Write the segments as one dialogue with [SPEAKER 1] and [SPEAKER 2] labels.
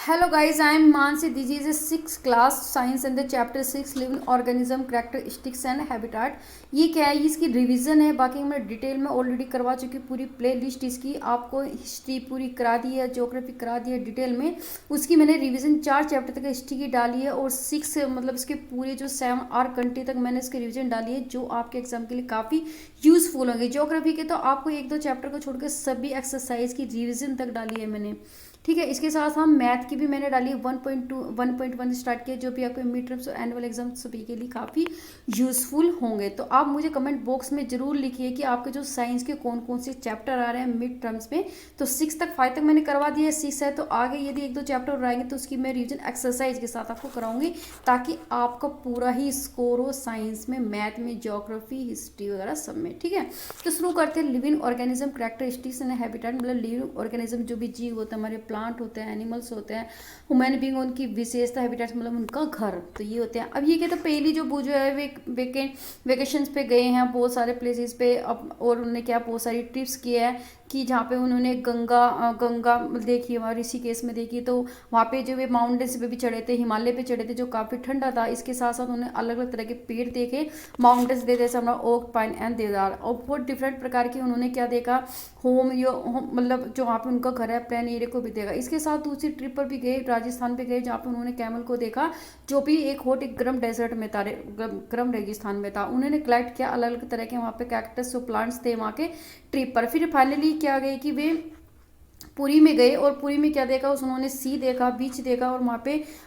[SPEAKER 1] Hello guys, I am Mansi. This is a sixth class science and the chapter 6 living organism characteristics and habitat. ये क्या है, इसकी revision है। बाकी मैं डिटेल में ऑलरेडी करवा चुकी पूरी प्ले लिस्ट इसकी। आपको हिस्ट्री पूरी करा दी है, ज्योग्राफी करा दी है डिटेल में। उसकी मैंने रिवीजन 4 चैप्टर तक हिस्ट्री की डाली है और 6 मतलब इसके पूरे जो 7 कंट्री तक मैंने इसकी रिवीजन डाली है, जो आपके एग्जाम के लिए काफ़ी यूजफुल होंगे। ज्योग्राफी के तो आपको 1-2 चैप्टर को छोड़कर सभी एक्सरसाइज की रिवीजन तक डाली है मैंने। ठीक है, इसके साथ हम मैथ की भी मैंने डाली 1.2 1.1 स्टार्ट किया, जो भी आपके मिड टर्म्स और एनुअल एग्जाम सभी के लिए काफ़ी यूजफुल होंगे। तो आप मुझे कमेंट बॉक्स में जरूर लिखिए कि आपके जो साइंस के कौन कौन से चैप्टर आ रहे हैं मिड टर्म्स में। तो 6 तक 5 तक मैंने करवा दिया है, 6 है तो आगे यदि 1-2 चैप्टर रहेंगे तो उसकी मैं रिविजन एक्सरसाइज के साथ आपको कराऊंगी, ताकि आपका पूरा ही स्कोर हो साइंस में, मैथ में, ज्योग्राफी, हिस्ट्री वगैरह सब में। ठीक है, तो शुरू करते हैं living organism characteristics and habitat. मतलब लिविंग ऑर्गेनिज्म जो भी जीव होते हैं, हमारे प्लांट होते हैं, एनिमल्स होते हैं, ह्यूमन बीइंग उनकी विशेषता, हैबिटेट मतलब उनका घर। तो ये होते हैं। अब ये कहते हैं पहली जो जो है वेकेशंस पे गए हैं बहुत सारे प्लेसेस पे। अब और उन्होंने क्या बहुत सारी ट्रिप्स की है कि जहाँ पे उन्होंने गंगा देखी, वहाँ ऋषिकेश में देखी। तो वहाँ पे जो वे माउंटेन्स पे भी चढ़े थे, हिमालय पे चढ़े थे, जो काफ़ी ठंडा था। इसके साथ साथ उन्होंने अलग अलग तरह के पेड़ देखे, माउंटेन्स दे जैसे हमारा ओक, पाइन एंड देवदार, और बहुत डिफरेंट प्रकार की उन्होंने क्या देखा, होम मतलब जो वहाँ पे उनका घर है, प्लान एरिया को भी देखा। इसके साथ दूसरी ट्रिप पर भी गए, राजस्थान पे गए, जहाँ पे उन्होंने कैमल को देखा, जो भी एक हॉट एक गर्म डेजर्ट में था, गर्म रेगिस्तान में था। उन्होंने कलेक्ट किया अलग अलग तरह के वहाँ पे कैक्टस जो प्लांट्स थे वहाँ के ट्रिप पर। फिर फाइनली क्या गए कि वे पुरी में गए, और पुरी में क्या देखा, उन्होंने सी देखा, बीच देखा, और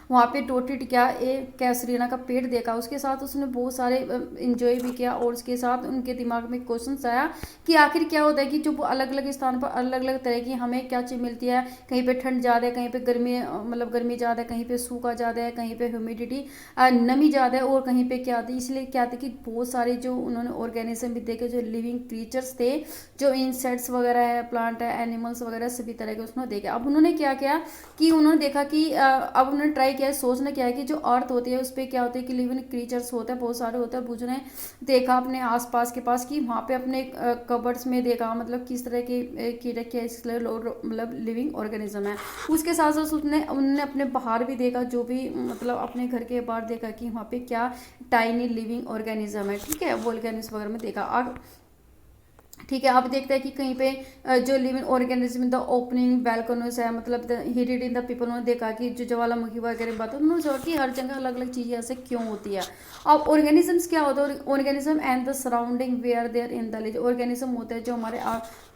[SPEAKER 1] वहाँ पे डोटेड क्या एक कैसरीना का पेड़ देखा। उसके साथ उसने बहुत सारे इंजॉय भी किया, और उसके साथ उनके दिमाग में क्वेश्चन आया कि आखिर क्या होता है कि जो अलग अलग स्थान पर अलग अलग तरह की हमें क्या चीज़ मिलती है। कहीं पे ठंड ज़्यादा है, कहीं पे गर्मी मतलब गर्मी ज़्यादा है, कहीं पे सूखा ज़्यादा है, कहीं पे ह्यूमिडिटी नमी ज़्यादा है, और कहीं पे क्या आती है। इसलिए क्या था कि बहुत सारे जो उन्होंने ऑर्गेनिज्म भी देखे, जो लिविंग क्रीचर्स थे, जो इंसेक्ट्स वगैरह है, प्लांट है, एनिमल्स वगैरह सभी तरह के उसने देखे। अब उन्होंने क्या किया कि उन्होंने देखा कि अब उन्होंने ट्राई किया, सोचना क्या है कि जो अर्थ होती है उस पर क्या होता है कि लिविंग क्रीचर्स होते हैं, बहुत सारे होते हैं। बुझने देखा अपने आसपास के पास कि वहाँ पे अपने कबर्ड्स में देखा, मतलब किस तरह के कीड़े क्या मतलब लिविंग ऑर्गेनिज्म है। उसके साथ साथ उन्होंने अपने बाहर भी देखा, जो भी मतलब अपने घर के बाहर देखा कि वहाँ पे क्या टाइनी लिविंग ऑर्गेनिज्म है। ठीक है, वोल्केनिक्स वगैरह में देखा। ठीक है, आप देखते हैं कि कहीं पे जो living organism in the opening volcanoes है, मतलब he did in the people, उन्होंने देखा कि जो ज्वालामुखी वगैरह बात है, उन्होंने सोचा कि हर जगह अलग अलग चीज़ें ऐसे क्यों होती है। अब ऑर्गेनिजम्स क्या होता है, organism and the surrounding where there in the organism होते हैं जो हमारे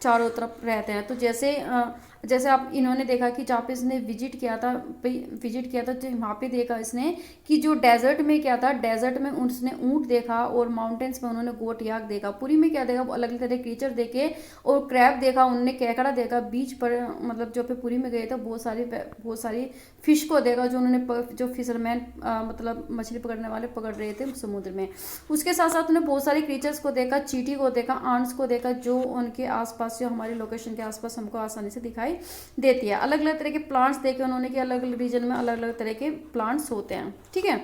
[SPEAKER 1] चारों तरफ रहते हैं। तो जैसे आप इन्होंने देखा कि जहाँ पे इसने विजिट किया था तो वहाँ पे देखा इसने कि जो डेजर्ट में क्या था, डेजर्ट में उसने ऊँट देखा, और माउंटेन्स में उन्होंने गोट याक देखा। पुरी में क्या देखा, वो अलग अलग तरह के क्रीचर देखे, और क्रैब देखा, उन्होंने केकड़ा देखा। बीच पर मतलब जो पे पुरी में गए थे बहुत सारी फिश को देखा, जो उन्होंने जो फिशरमैन मतलब मछली पकड़ने वाले पकड़ रहे थे समुद्र में। उसके साथ साथ उन्होंने बहुत सारे क्रीचर्स को देखा, चींटी को देखा, आंट्स को देखा, जो उनके आसपास जो हमारे लोकेशन के आसपास हमको आसानी से दिखाई देती है। अलग अलग तरह के प्लांट्स देखे उन्होंने कि अलग अलग रीजन में अलग अलग तरह के प्लांट्स होते हैं। ठीक है,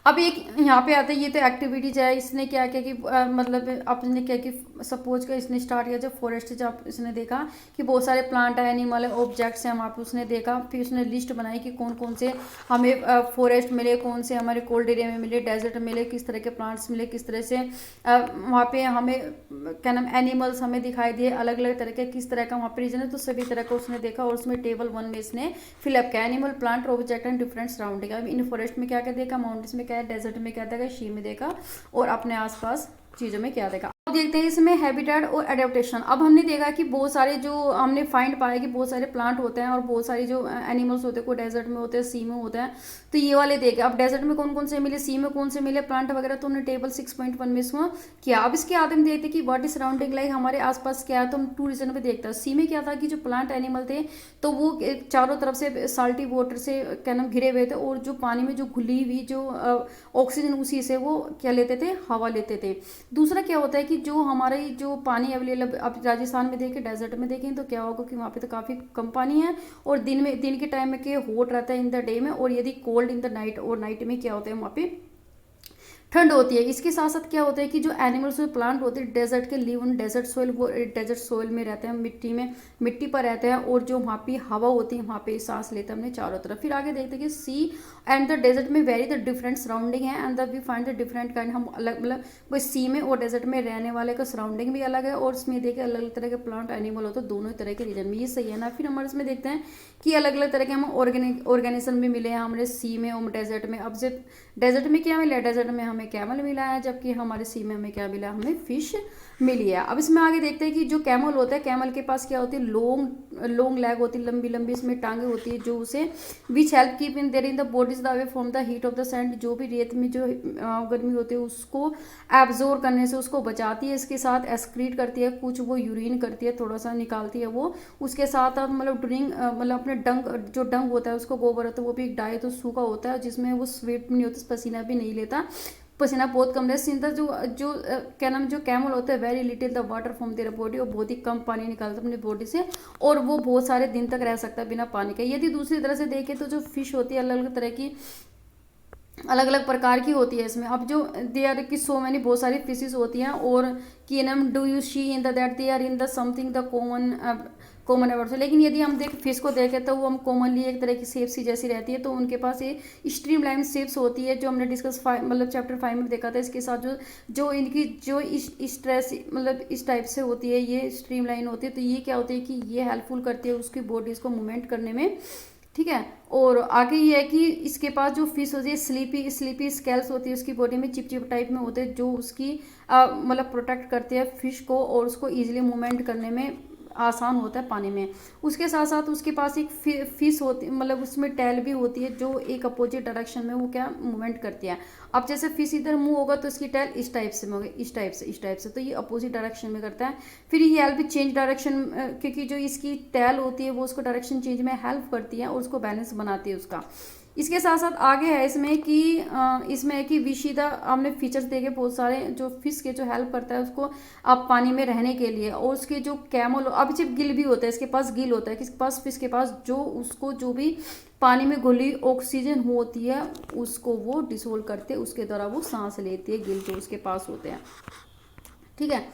[SPEAKER 1] अब एक यहाँ पे आता है, ये तो एक्टिविटीज है। इसने क्या किया कि मतलब अपने क्या कि सपोज का इसने स्टार्ट किया जब फॉरेस्ट, जब इसने देखा कि बहुत सारे प्लांट है, एनिमल है, ऑब्जेक्ट्स हैं वहाँ पे, उसने देखा। फिर उसने लिस्ट बनाई कि कौन कौन से हमें फॉरेस्ट मिले, कौन से हमारे कोल्ड एरिया में मिले, डेजर्ट मिले, किस तरह के प्लांट्स मिले, किस तरह से वहाँ पे हमें क्या नाम एनिमल्स हमें दिखाई दिए, अलग अलग तरह के किस तरह का वहाँ पे रीजन है। तो सभी तरह का उसने देखा, और उसमें टेबल 1 में इसने फिलअप किया animal, plant, object and different surrounding. अब इन फॉरेस्ट में क्या क्या देखा, माउंटेन्स में क्या है, डेजर्ट में क्या देखा, शी में देखा, और अपने आसपास चीज़ों में क्या देखा। अब देखते हैं इसमें हैबिटेट और एडेप्टेशन। अब हमने देखा कि बहुत सारे जो हमने फाइंड पाया कि बहुत सारे प्लांट होते हैं और बहुत सारी जो एनिमल्स होते हैं, कोई डेजर्ट में होते हैं, सी में होते हैं। तो ये वाले देखे। अब डेजर्ट में कौन कौन से मिले, सी में कौन से मिले प्लांट वगैरह, तो हमने टेबल 6.1 में इसमें किया। अब इसके आगे हम देखते कि व्हाट इज सराउंडिंग, लाइक हमारे आसपास क्या है, तो हम 2 रीजन पे देखते हैं। सी में क्या था कि जो प्लांट एनिमल थे तो वो चारों तरफ से साल्टी वाटर से क्या नाम घिरे हुए थे, और जो पानी में जो घुली हुई जो ऑक्सीजन उसी से वो क्या लेते थे, हवा लेते थे। दूसरा क्या होता है कि जो हमारे जो पानी अवेलेबल, अब राजस्थान में देखें, डेजर्ट में देखें, तो क्या होगा कि वहाँ पे तो काफ़ी कम पानी है, और दिन के टाइम में क्या हॉट रहता है इन द डे में, और यदि कोल्ड इन द नाइट, और नाइट में क्या होता है वहाँ पे ठंड होती है। इसके साथ साथ क्या होता है कि जो एनिमल्स और प्लांट होते हैं डेजर्ट के, लिव ऑन डेजर्ट सोइल, वो डेजर्ट सोइल में रहते हैं, मिट्टी में, मिट्टी पर रहते हैं, और जो वहाँ पे हवा होती है वहाँ पे सांस लेते हैं अपने चारों तरफ। फिर आगे देखते हैं कि सी एंड द डेजर्ट में वेरी द डिफरेंट सराउंडिंग है and the we find the different kind, हम अलग मतलब वो सी में और डेजर्ट में रहने वाले का सराउंडिंग भी अलग है, और इसमें देखिए अलग अलग तरह के प्लांट एनिमल होते हैं दोनों ही तरह के रीजन में, ये सही है ना। फिर हमारे इसमें देखते हैं कि अलग अलग तरह के हम ऑर्गेनिज्म भी मिले हैं हमारे सी में और डेजर्ट में। अब जब डेजर्ट में क्या मिला है, डेजर्ट में हमें कैमल मिला है, जबकि हमारे सी में हमें क्या मिला, हमें फिश मिली है। अब इसमें आगे देखते हैं कि जो कैमल होता है, कैमल के पास क्या होती है, लॉन्ग लैग होती है, लंबी लंबी इसमें टांगे होती है, जो उसे which help keep in there in the bodies the away from the heat of the sand, जो भी रेत में जो गर्मी होती है उसको एब्जॉर्ब करने से उसको बचाती है। इसके साथ एक्सक्रीट करती है, कुछ वो यूरिन करती है, थोड़ा सा निकालती है वो। उसके साथ मतलब ड्रिंक मतलब अपने जो डंग होता है उसको गोबर होता है वो भी एक डाई तो सूखा होता है, जिसमें वो स्वेट भी नहीं होता, पसीना भी नहीं लेता, पसीना बहुत कम रहता है। जो क्या नाम, जो कैमल होता है very little the water from their body, और बहुत ही कम पानी निकालता है अपनी बॉडी से, और वो बहुत सारे दिन तक रह सकता है बिना पानी के। यदि दूसरी तरह से देखें तो जो फिश होती है अलग अलग तरह की, अलग अलग प्रकार की होती है इसमें। अब जो दे आर की सो मैनी बहुत सारी फिशेस होती हैं, और कि नम do you see in the that they are in the something the common award. लेकिन यदि हम फिश को देखें तो वो हम कॉमनली एक तरह की शेप सी जैसी रहती है, तो उनके पास ये स्ट्रीम लाइन शेप्स होती है, जो हमने डिस्कस मतलब चैप्टर 5 में देखा था। इसके साथ जो इनकी जो इस तरह से मतलब इस टाइप से होती है, ये स्ट्रीम लाइन होती है, तो ये क्या होती है कि ये हेल्पफुल करती है उसकी बॉडीज को मूवमेंट करने में, ठीक है। और आगे ये है कि इसके पास जो फिश होती है स्लीपी स्केल्स होती है उसकी बॉडी में, चिपचिप टाइप में होते हैं, जो उसकी मतलब प्रोटेक्ट करते हैं फिश को, और उसको इजीली मूवमेंट करने में आसान होता है पानी में। उसके साथ साथ उसके पास एक फिश होती मतलब उसमें टेल भी होती है, जो एक अपोजिट डायरेक्शन में वो क्या मूवमेंट करती है। अब जैसे फिश इधर मूव होगा तो इसकी टेल इस टाइप से होगी, इस टाइप से, तो ये अपोजिट डायरेक्शन में करता है। फिर ये हेल्प चेंज डायरेक्शन, क्योंकि जो इसकी टेल होती है वो उसको डायरेक्शन चेंज में हेल्प करती है और उसको बैलेंस बनाती है उसका। इसके साथ साथ आगे है इसमें है कि विशिदा, हमने फीचर्स देखे बहुत सारे जो फिश के जो हेल्प करता है उसको आप पानी में रहने के लिए, और उसके जो कैमल अब सिर्फ गिल भी होता है, इसके पास गिल होता है, किसके पास, फिश के पास, जो उसको जो भी पानी में घुली ऑक्सीजन होती है उसको वो डिसोल्व करते हैं, उसके द्वारा वो सांस लेती है, गिल जो उसके पास होते हैं, ठीक है।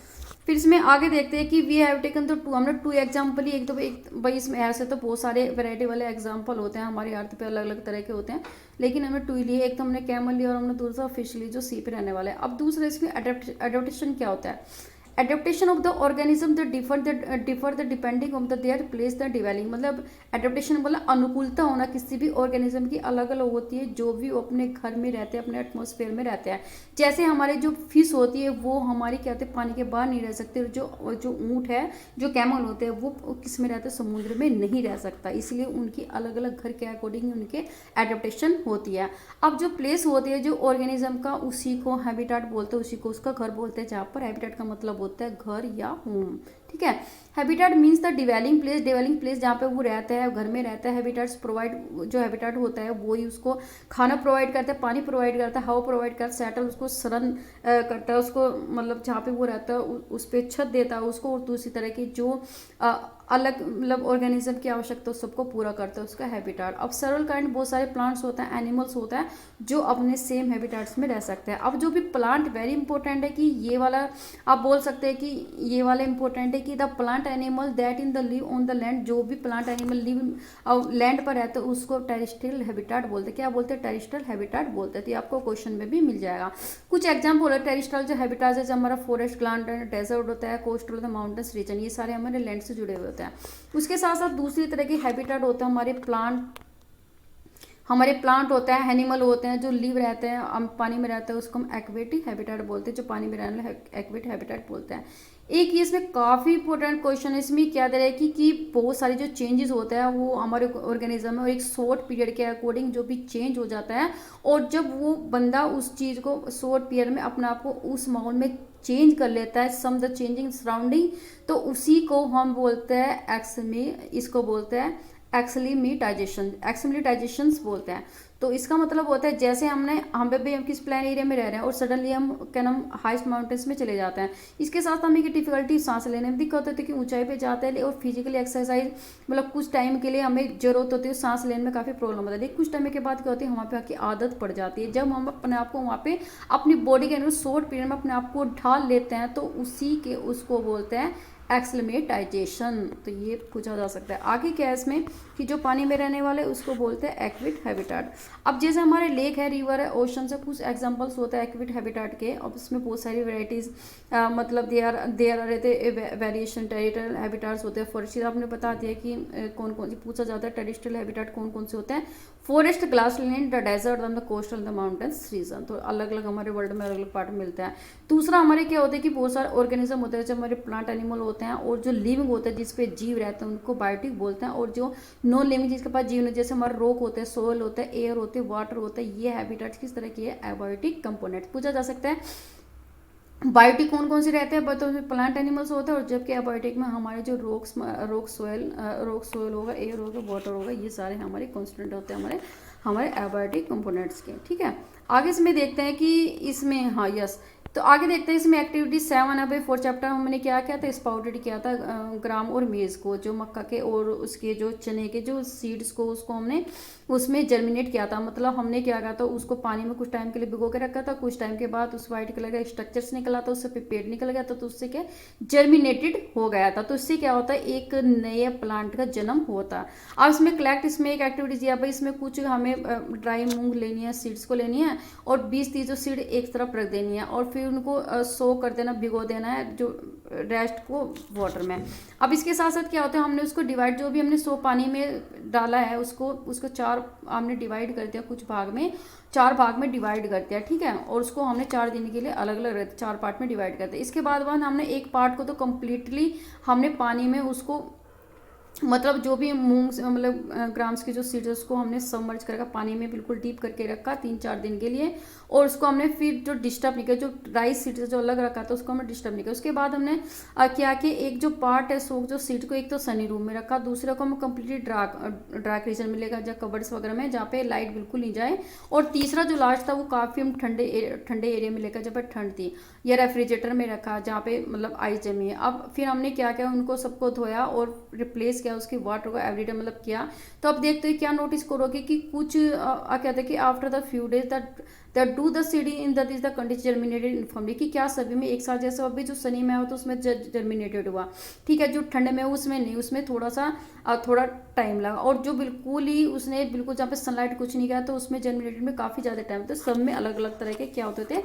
[SPEAKER 1] फिर इसमें आगे देखते हैं कि वी हैव टेकन तो हमने 2 एग्जाम्पल ही, एक भाई इसमें ऐसे तो बहुत सारे वैरायटी वाले एग्जाम्पल होते हैं हमारे अर्थ पे, अलग अलग तरह के होते हैं, लेकिन हमने 2 लिए, एक तो हमने कैमल लिया और हमने दूसरा फिश ली जो सी पे रहने वाला है। अब दूसरा इसमें एडेप्टेशन क्या होता है, adaptation of the organism the differ the depending of the their place the dwelling, मतलब एडेप्टेशन मतलब अनुकूलता होना किसी भी ऑर्गेनिज्म की अलग अलग होती है, जो भी वो अपने घर में रहते हैं, अपने एटमॉस्फेयर में रहते हैं। जैसे हमारे जो फिश होती है वो हमारी क्या होती है, पानी के बाहर नहीं रह सकते, जो ऊँट है, जो कैमल होते हैं वो किस में रहते हैं, समुद्र में नहीं रह सकता, इसलिए उनकी अलग अलग घर के अकॉर्डिंग उनके एडेप्टेशन होती है। अब जो प्लेस होती है जो ऑर्गेनिज्म का, उसी को हैबिटेट बोलते हैं, उसी को उसका घर बोलते हैं, जहाँ पर हैबिटेट का मतलब होता है घर या होम, ठीक है। Habitat means the dwelling place जहाँ पे वो रहता है, घर में रहता है। हैबिटेट्स प्रोवाइड, जो हैबिटेट होता है वो ही उसको खाना प्रोवाइड करता है, पानी प्रोवाइड करता है, हवा प्रोवाइड करता है, सेटल उसको शरण करता है, उसको मतलब जहाँ पे वो रहता है उस पर छत देता है उसको, और दूसरी तरह की जो अलग मतलब ऑर्गेनिज्म की आवश्यकता सबको पूरा करता है उसका हैबिटेट। अब सेवरल काइंड बहुत सारे प्लांट्स होते हैं, एनिमल्स होता है जो अपने सेम हैबिटेट्स में रह सकते हैं। अब जो भी प्लांट वेरी इंपॉर्टेंट है कि ये वाला आप बोल सकते हैं कि ये वाला इंपॉर्टेंट है कि the plant animal that in the live on the land, जो भी प्लांट एनिमल लिव लैंड पर रहते हैं उसको टेरेस्ट्रियल हैबिटेट बोलते हैं। क्या बोलते हैं, टेरेस्ट्रियल हैबिटेट बोलते हैं। तो ये आपको क्वेश्चन में भी मिल जाएगा। कुछ एग्जाम्पल है टेरेस्ट्रियल जो हैबिटेट है, जैसे हमारा फॉरेस्ट लैंड, डेजर्ट होता है, कोस्टल होता है, माउंटेन्स रीजन, ये सारे हमारे लैंड से जुड़े हुए होते हैं। उसके साथ साथ दूसरी तरह की हैबिटेट होता है हमारे प्लांट होते हैं, एनिमल होते हैं जो लिव रहते हैं, हम पानी में रहते हैं, उसको हम एक्वेटिक हैबिटेट बोलते हैं, जो पानी में रहने वाले एक्वेटिक हैबिटेट बोलते हैं। एक ये इसमें काफ़ी इंपॉर्टेंट क्वेश्चन है, इसमें क्या दे रहा है कि बहुत सारे जो चेंजेस होते हैं वो हमारे ऑर्गेनिज्म में, और एक शॉर्ट पीरियड के अकॉर्डिंग जो भी चेंज हो जाता है, और जब वो बंदा उस चीज़ को शॉर्ट पीरियड में अपने आप को उस माहौल में चेंज कर लेता है, सम द चेंजिंग सराउंडिंग, तो उसी को हम बोलते हैं एक्स में, इसको बोलते हैं एक्सलिमिटाइजेशंस बोलते हैं। तो इसका मतलब होता है जैसे हम पे भी हम किस प्लेन एरिया में रह रहे हैं और सडनली हम क्या नाम हाइस्ट माउंटेन्स में चले जाते हैं। इसके साथ हमें की डिफिकल्टी सांस लेने में दिक्कत होती है कि ऊंचाई पे जाते हैं और फिजिकली एक्सरसाइज मतलब कुछ टाइम के लिए हमें जरूरत होती है, सांस लेने में काफ़ी प्रॉब्लम होता है। लेकिन कुछ टाइम के बाद क्या होती है, वहाँ पे आके आदत पड़ जाती है। जब हम अपने आप को वहाँ पे अपनी बॉडी के अंदर शॉर्ट पीरियड में अपने आप को ढाल लेते हैं तो उसी के उसको बोलते हैं एक्सलिमेटाइजेशन। तो ये पूछा जा सकता है। आगे क्या है इसमें कि जो पानी में रहने वाले उसको बोलते हैं एक्विट हैबिटाट। अब जैसे हमारे लेक है, रिवर है, ओशन से कुछ एग्जांपल्स होते हैं एक्विट हैबिटाट के। अब इसमें बहुत सारी वेराइटीज मतलब देयर रहते वेरिएशन टेरिटोरियल हैबिटाट्स होते हैं। फॉरेस्ट आपने बता दिया कि कौन कौन से पूछा जाता है टेरिटोरियल हैबिटाट कौन कौन से होते हैं। Forest, grassland, the desert, the coastal, the mountains region. तो अलग अलग हमारे वर्ल्ड में अलग अलग पार्ट में मिलते हैं। दूसरा हमारे क्या होता है कि बहुत सारे ऑर्गेनिज्म होते हैं जो हमारे प्लांट एनिमल होते हैं और जो लिविंग होते हैं जिसपे जीव रहते हैं उनको बायोटिक बोलते हैं। और जो नॉन लिविंग जिसके पास जीव नहीं, जैसे हमारे रॉक होते हैं, सोयल होता है, एयर होते हैं, वाटर होता है, ये हैबिटेट्स किस तरह की है, एबायोटिक कंपोनेंट। पूछा जा सकता है बायोटिक कौन कौन से रहते हैं, तो प्लांट एनिमल्स होते हैं। और जबकि एबायोटिक में हमारे जो रॉक सोयल होगा, एयर होगा, वाटर होगा, ये सारे हमारे कॉन्स्टेंट होते हैं हमारे एबायोटिक कंपोनेंट्स के। ठीक है, आगे इसमें देखते हैं कि इसमें हाँ यस तो आगे देखते हैं इसमें एक्टिविटी 7 है भाई 4 चैप्टर हमने क्या किया था, स्पाउटेड किया था ग्राम और मेज को, जो मक्का के और उसके जो चने के जो सीड्स को उसको हमने उसमें जर्मिनेट किया था। मतलब हमने क्या किया था, उसको पानी में कुछ टाइम के लिए भिगो के रखा था। कुछ टाइम के बाद उस वाइट कलर का स्ट्रक्चर्स निकला था, उससे पेड़ निकल गया था, तो उससे क्या जर्मिनेटेड हो गया था। तो इससे क्या होता है, एक नए प्लांट का जन्म होता है। अब इसमें कलेक्ट इसमें एक एक्टिविटी दिया भाई, इसमें कुछ हमें ड्राई मूंग लेनी है, सीड्स को लेनी है और 20-30 जो सीड एक तरफ रख देनी है और फिर उनको सो कर देना, भिगो देना है जो रेस्ट को वाटर में। अब इसके साथ साथ क्या होता है, हमने उसको डिवाइड जो भी हमने सो पानी में डाला है उसको 4 हमने डिवाइड कर दिया, कुछ भाग में 4 भाग में डिवाइड कर दिया। ठीक है, और उसको हमने 4 दिन के लिए अलग अलग रहते 4 पार्ट में डिवाइड कर दिया। इसके बाद हमने एक पार्ट को तो कम्प्लीटली हमने पानी में उसको मतलब जो भी मूंग मतलब ग्राम्स की जो सीड्स उसको हमने सबमर्ज करके पानी में बिल्कुल डीप करके रखा 3-4 दिन के लिए। और उसको हमने फिर जो डिस्टर्ब नहीं किया, जो राइस सीड्स जो अलग रखा था उसको हमने डिस्टर्ब नहीं किया। उसके बाद हमने क्या कि एक जो पार्ट है सोक जो सीड को एक तो सनी रूम में रखा, दूसरे को हम कम्प्लीटली डार्क रीजन मिलेगा जहाँ कबर्ड्स वगैरह में जहाँ पे लाइट बिल्कुल नहीं जाए। और तीसरा जो लास्ट था वो काफ़ी हम ठंडे एरिया में लेकर जहाँ पर ठंड थी, या रेफ्रिजरेटर में रखा जहाँ पे मतलब आइस जमी है। अब फिर हमने क्या किया, उनको सबको धोया और रिप्लेस किया उसके वाटर को एवरीडे मतलब किया। तो अब देखते हैं क्या नोटिस करोगे कि कुछ कहते हैं कि after the few days that do the CD in that is the condition germinated informally, कि क्या सभी में एक साथ जैसे अभी जो सनी में हो तो उसमें जर्मिनेटेड हुआ। ठीक है, जो ठंडे में उसमें नहीं, उसमें थोड़ा टाइम लगा। और जो बिल्कुल ही उसने बिल्कुल जहाँ पे सनलाइट कुछ नहीं गया तो उसमें जर्मिनेटेड में काफ़ी ज़्यादा टाइम। तो सब में अलग अलग तरह के क्या होते थे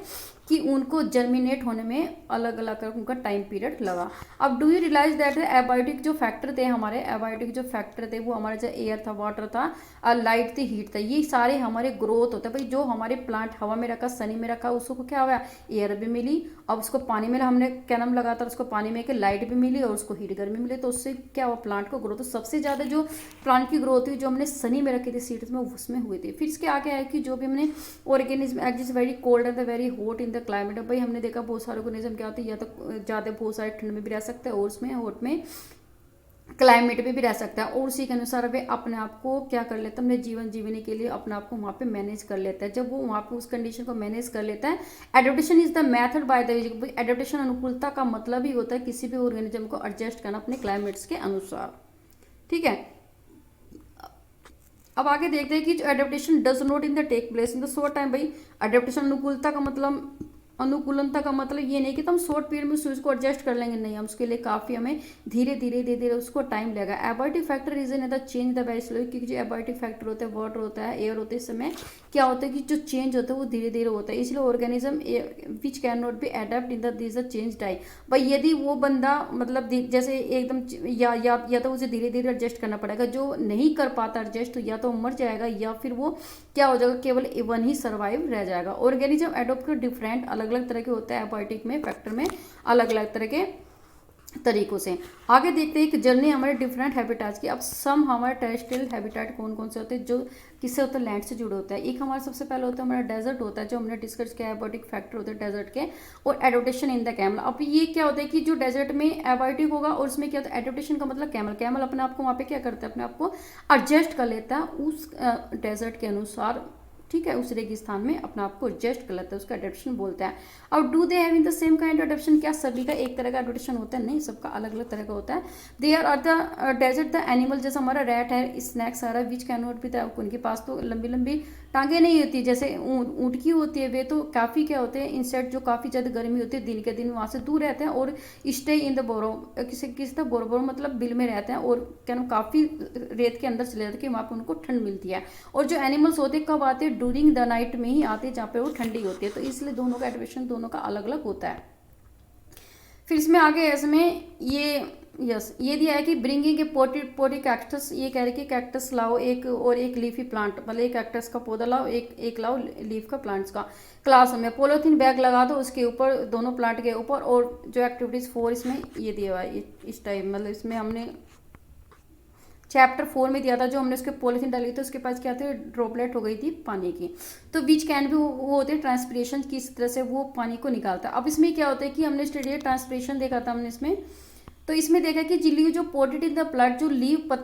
[SPEAKER 1] कि उनको जर्मिनेट होने में अलग अलग उनका टाइम पीरियड लगा। अब do you realise that abiotic जो फैक्टर थे हमारे, एबायोटिक जो फैक्टर थे वो हमारे जैसे एयर था, वाटर था, लाइट थी, हीट था, ये सारे हमारे ग्रोथ होते हैं भाई। जो हमारे प्लांट हवा में रखा, सनी में रखा, उसको क्या हुआ, एयर भी मिली। अब उसको पानी में हमने कैनम लगा था, उसको पानी में लाइट भी मिली और उसको हीट गर्मी मिली, तो उससे क्या हुआ, प्लांट को ग्रोथ। तो सबसे ज़्यादा जो प्लांट की ग्रोथ हुई जो हमने सनी में रखी थी सीड्स में उसमें हुई थी। फिर इसके आगे है कि जो भी हमने organism exist very cold and very hot in the climate. भाई हमने देखा बहुत सारे ऑर्गेनिज्म क्या होते हैं, या तो ज़्यादा बहुत सारे ठंड में भी रह सकते हैं और उसमें हॉट में क्लाइमेट में भी रह सकता है। और उसी के अनुसार वे अपने आप को क्या कर लेता है, अपने जीवन जीने के लिए अपने आप को वहाँ पे मैनेज कर लेता है। जब वो वहाँ पे उस कंडीशन को मैनेज कर लेता है, adaptation is the method by the adaptation अनुकूलता का मतलब ही होता है किसी भी ऑर्गेनिज्म को एडजस्ट करना अपने क्लाइमेट्स के अनुसार। ठीक है, अब आगे देखते हैं कि adaptation does not in the take place in the short time. भाई एडेप्टेशन अनुकूलता का मतलब अनुकूलनता का मतलब ये नहीं कि तुम शॉर्ट पीरियड में उसको एडजस्ट कर लेंगे, नहीं, हम उसके लिए काफ़ी हमें धीरे धीरे उसको टाइम लगेगा। एबायोटिक फैक्टर रीजन है the change the very slow, क्योंकि जो एबायोटिक फैक्टर होता है, वाटर होता है, एयर होता है, इस समय क्या होता है कि जो चेंज होता है वो धीरे धीरे होता है। इसलिए organism which can not be adapt in this change time. भाई यदि वो बंदा मतलब जैसे एकदम या तो उसे धीरे धीरे एडजस्ट करना पड़ेगा, जो नहीं कर पाता एडजस्ट तो या तो मर जाएगा या फिर वो क्या हो जाएगा, केवल वन ही सर्वाइव रह जाएगा। ऑर्गेनिज्म एडोप्ट कर डिफरेंट अलग अलग तरह के होता है एबायोटिक में फैक्टर में अलग अलग तरह के तरीकों से। आगे देखते हैं एक जर्नी हमारे डिफरेंट हैबिटाट्स की। अब सम हमारे टेरेस्ट्रियल हैबिटाट कौन कौन से होते हैं जो किससे होते हैं, लैंड से जुड़े होते हैं। एक हमारा सबसे पहले होता है हमारा डेजर्ट होता है, जो हमने डिस्कस किया, एबायोटिक फैक्टर होते हैं डेजर्ट के, और एडोप्टेशन इन द कैमल। अब ये क्या होता है कि जो डेजर्ट में एबायोटिक होगा और उसमें क्या होता है एडोप्टेशन का मतलब कैमल, कैमल अपने आप को वहाँ पे क्या करता है, अपने आप को एडजस्ट कर लेता है उस डेजर्ट के अनुसार, ठीक है, उस रेगिस्तान में अपने आप को एडजस्ट कर लेता है, उसका एडप्टेशन बोलते हैं। और do they have in the same kind adaptation, क्या सभी का एक तरह का एडप्टेशन होता है, नहीं, सबका अलग अलग तरह का होता है। They are the desert the animal, जैसे हमारा रैट है, स्नैक सारा विच कैन नॉट बी, उनके पास तो लंबी लंबी टांगे नहीं होती जैसे ऊँट की होती है, वे तो काफ़ी क्या होते हैं इंसेक्ट जो काफ़ी ज़्यादा गर्मी होती है दिन के दिन वहाँ से दूर रहते हैं और स्टे इन द बोरो, किसी तरह बोरो मतलब बिल में रहते हैं और क्या नाम काफ़ी रेत के अंदर चले जाते हैं कि वहाँ पर उनको ठंड मिलती है। और जो एनिमल्स होते हैं कब आते हैं, ड्यूरिंग द नाइट में ही आते हैं जहाँ पे वो ठंडी होती है, तो इसलिए दोनों का एडप्टेशन दोनों का अलग अलग होता है। फिर इसमें आगे इसमें ये यस ये दिया है कि ब्रिंगिंग ए पोटी कैक्टस, ये कह रहे कि कैक्टस लाओ एक और एक लीफी प्लांट, मतलब एक कैक्टस का पौधा लाओ, एक लाओ लीफ का प्लांट्स का। क्लास में पॉलीथीन बैग लगा दो उसके ऊपर, दोनों प्लांट के ऊपर, और जो एक्टिविटीज 4 इसमें ये दिया हुआ है इस टाइप, मतलब इसमें हमने चैप्टर 4 में दिया था, जो हमने उसके पॉलीथीन डाली थी उसके पास क्या थे, ड्रॉपलेट हो गई थी पानी की, तो बीच कैन भी वो होते हैं ट्रांसपीरेशन, किस तरह से वो पानी को निकालता है। अब इसमें क्या होता है कि हमने स्टडी ट्रांसपीरेशन देखा था हमने इसमें, तो इसमें देखा कि जिली जो पोटेड इन द प्लांट, जो लीव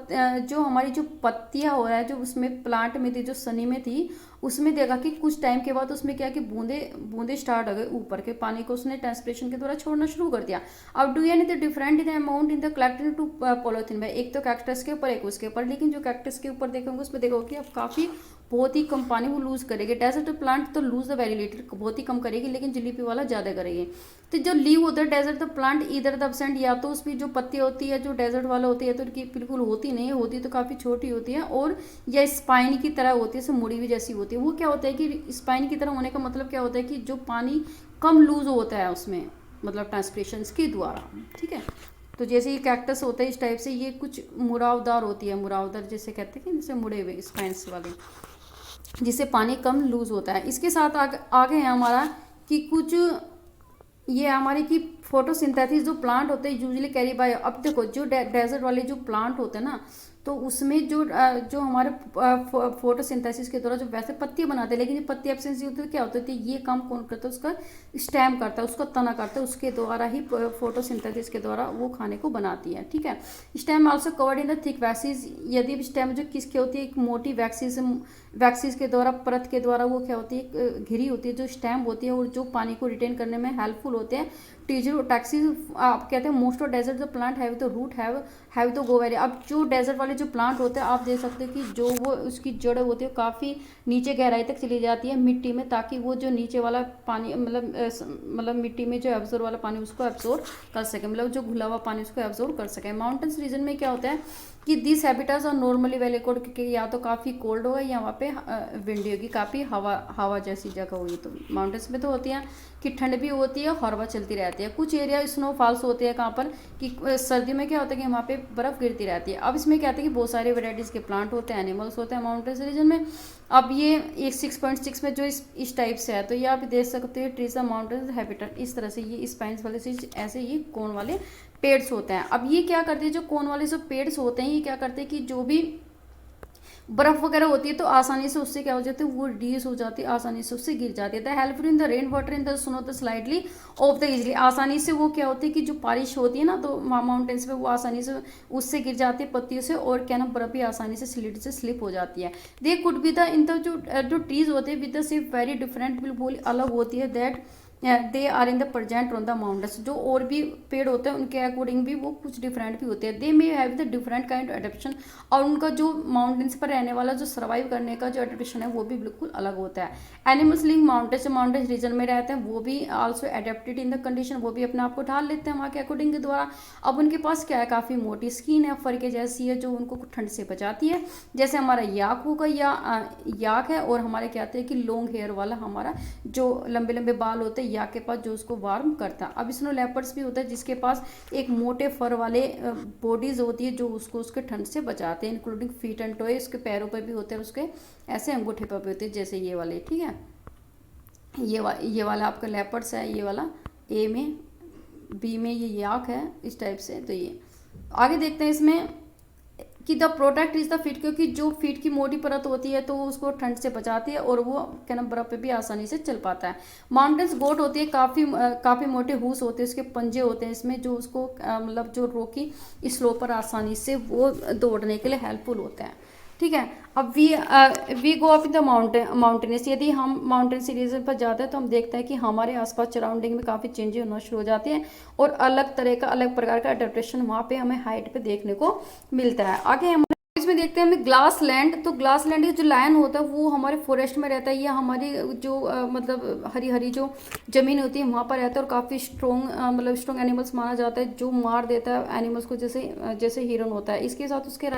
[SPEAKER 1] जो हमारी जो पत्तियां हो रहा है जो उसमें प्लांट में थी, जो सनी में थी, उसमें देखा कि कुछ टाइम के बाद उसमें क्या कि बूंदे बूंदे स्टार्ट हो गए ऊपर के पानी को, उसने ट्रांसपीरेशन के द्वारा छोड़ना शुरू कर दिया। अब डू यानी the different in amount in the collected to polythene में, एक तो कैक्टस के ऊपर एक उसके ऊपर, लेकिन जो कैक्टस के ऊपर देखोगे उसमें देखोगे कि अब काफ़ी बहुत ही कम पानी वो लूज करेगी। डेजर्ट प्लांट तो लूज द वेरी लिटिल, बहुत ही कम करेगी, लेकिन जिलीपी वाला ज़्यादा करेगी। तो जो लीव होता है डेजर्ट द प्लांट इधर द एब्सेंट, या तो उसकी जो पत्ती होती है जो डेजर्ट वाला होती है तो उनकी बिल्कुल होती नहीं होती, तो काफ़ी छोटी होती है, और या स्पाइन की तरह होती है, मुड़ी हुई जैसी होती है। वो क्या होता है कि स्पाइन की तरह होने का मतलब क्या होता है कि जो पानी कम लूज होता है उसमें, मतलब ट्रांसपीरेशन के द्वारा, ठीक है। तो जैसे ये कैक्टस होता है इस टाइप से, ये कुछ मुरावदार होती है, मुरावदार जैसे कहते हैं कि जैसे मुड़े हुए स्पाइंस वाले, जिससे पानी कम लूज होता है। इसके साथ आगे है हमारा कि कुछ ये हमारे की फोटोसिंथेसिस जो प्लांट होते हैं यूजुअली कैरी बाय, अब देखो जो डेजर्ट वाले जो प्लांट होते हैं ना, तो उसमें जो हमारे फोटोसिंथेसिस के द्वारा जो वैसे पत्तियां बनाते हैं, लेकिन ये पत्ती एब्सेंस होती है क्या होती है, ये काम कौन करता है, उसका स्टेम करता है, उसका तना करता है, उसके द्वारा ही फोटोसिंथेसिस के द्वारा वो खाने को बनाती है, ठीक है। Stem also covered in the thick waxes, यदि स्टेम जो किसकी होती है, एक मोटी वैक्सीज के द्वारा, परत के द्वारा वो क्या होती है, घिरी होती है, जो स्टेम होती है और जो पानी को रिटेन करने में हेल्पफुल होते हैं। टीजर टैक्सीज आप कहते हैं मोस्ट ऑफ डेजर्ट जो plant have the root have to go very, अब जो डेजर्ट वाले जो प्लांट होते हैं आप देख सकते हैं कि जो वो उसकी जड़ होती है काफ़ी नीचे गहराई तक चली जाती है मिट्टी में, ताकि वो जो नीचे वाला पानी मतलब मिट्टी में जो एब्जॉर्ब वाला पानी उसको एब्जॉर्ब कर सके, मतलब जो घुला हुआ पानी उसको एब्जॉर्ब कर सके। माउंटेन्स रीजन में क्या होता है कि this habitats are normally well cold, क्योंकि या तो काफ़ी कोल्ड होगा या वहाँ पे विंडी होगी, काफ़ी हवा जैसी जगह होगी। तो माउंटेन्स में तो होती है कि ठंड भी होती है, हवा चलती रहती है। कुछ एरिया स्नोफॉल्स होते हैं कहाँ पर कि सर्दी में क्या होता है कि वहाँ पे बर्फ़ गिरती रहती है। अब इसमें क्या होता है कि बहुत सारे वेराइटीज़ के प्लांट होते हैं, एनिमल्स होते हैं माउंटेन्स रीजन में। अब ये एक 6.6 में जो इस टाइप से है, तो ये आप देख सकते हो ट्रीज ऑफ माउंटेन्स हैबिटेट, इस तरह से ये स्पाइन्स वाले चीज ऐसे ये कोन वाले पेड्स होते हैं। अब ये क्या करते हैं, जो कोन वाले जो पेड्स होते हैं ये क्या करते हैं कि जो भी बर्फ वगैरह होती है तो आसानी से उससे क्या हो जाती है, वो रिड्यूस हो जाती है, आसानी से उससे गिर जाती है। The helpful in the rain water in the snow the slightly of the easily, आसानी से वो क्या होती है कि जो बारिश होती है ना तो माउंटेन्स पे वो आसानी से उससे गिर जाती है पत्तियों से, और क्या ना बर्फ भी आसानी से स्लिप हो जाती है। They could be the in the जो ट्रीज होते हैं with the shape very different, बिल्कुल अलग होती है, that they are in the present on the mountains, जो और भी पेड़ होते हैं उनके अकॉर्डिंग भी वो कुछ डिफरेंट भी होते हैं। They may have the different kind adaptation, और उनका जो माउंटेन्स पर रहने वाला जो सर्वाइव करने का जो एडेप्टेशन है वो भी बिल्कुल अलग होता है। एनिमल्स लिंग माउंटेन्स रीजन में रहते हैं वो भी also adapted in the condition, वो भी अपने आप को ढाल लेते हैं वहाँ के अकॉर्डिंग के द्वारा। अब उनके पास क्या है, काफ़ी मोटी स्किन है, फर के जैसी है, जो उनको ठंड से बचाती है, जैसे हमारा याक होगा या याक है, और हमारे क्या होते हैं कि लॉन्ग हेयर वाला हमारा जो लंबे लंबे बाल होते हैं याक के पास, जो उसको वार्म करता है। अब स्नो लेपर्ड्स भी होता है जिसके पास एक मोटे फर वाले बॉडीज होती है जो उसको उसके ठंड से बचाते हैं, इंक्लूडिंग फीट एंड टोए, उसके पैरों पर भी होते हैं, उसके ऐसे अंगूठे पर भी होते हैं, जैसे ये वाले, ठीक है। ये वाला आपका लेपर्ड्स है, ये वाला ए में बी में ये याक है इस टाइप से। तो ये आगे देखते हैं इसमें कि the protect is the feet, क्योंकि जो फीट की मोटी परत होती है तो उसको ठंड से बचाती है और वो क्या नाम बर्फ पे भी आसानी से चल पाता है। माउंटेन्स गोट होती है, काफ़ी मोटे हूस होते हैं, उसके पंजे होते हैं इसमें जो उसको मतलब जो रोकी स्लोप पर आसानी से वो दौड़ने के लिए हेल्पफुल होते हैं। ठीक है, अब we go up in the mountains, यदि हम माउंटेन रीजन पर जाते हैं तो हम देखते हैं कि हमारे आसपास सराउंडिंग में काफ़ी चेंजेस होना शुरू हो जाते हैं और अलग प्रकार का अडेप्टेशन वहाँ पे हमें हाइट पे देखने को मिलता है। आगे हम इसमें देखते हैं हमें ग्लास लैंड। तो ग्लास लैंड का जो लायन होता है वो हमारे फॉरेस्ट में रहता है या हमारी जो मतलब हरी हरी जो ज़मीन होती है वहाँ पर रहता है और काफ़ी स्ट्रॉन्ग मतलब स्ट्रॉन्ग एनिमल्स माना जाता है जो मार देता है एनिमल्स को, जैसे हिरन होता है। इसके साथ उसके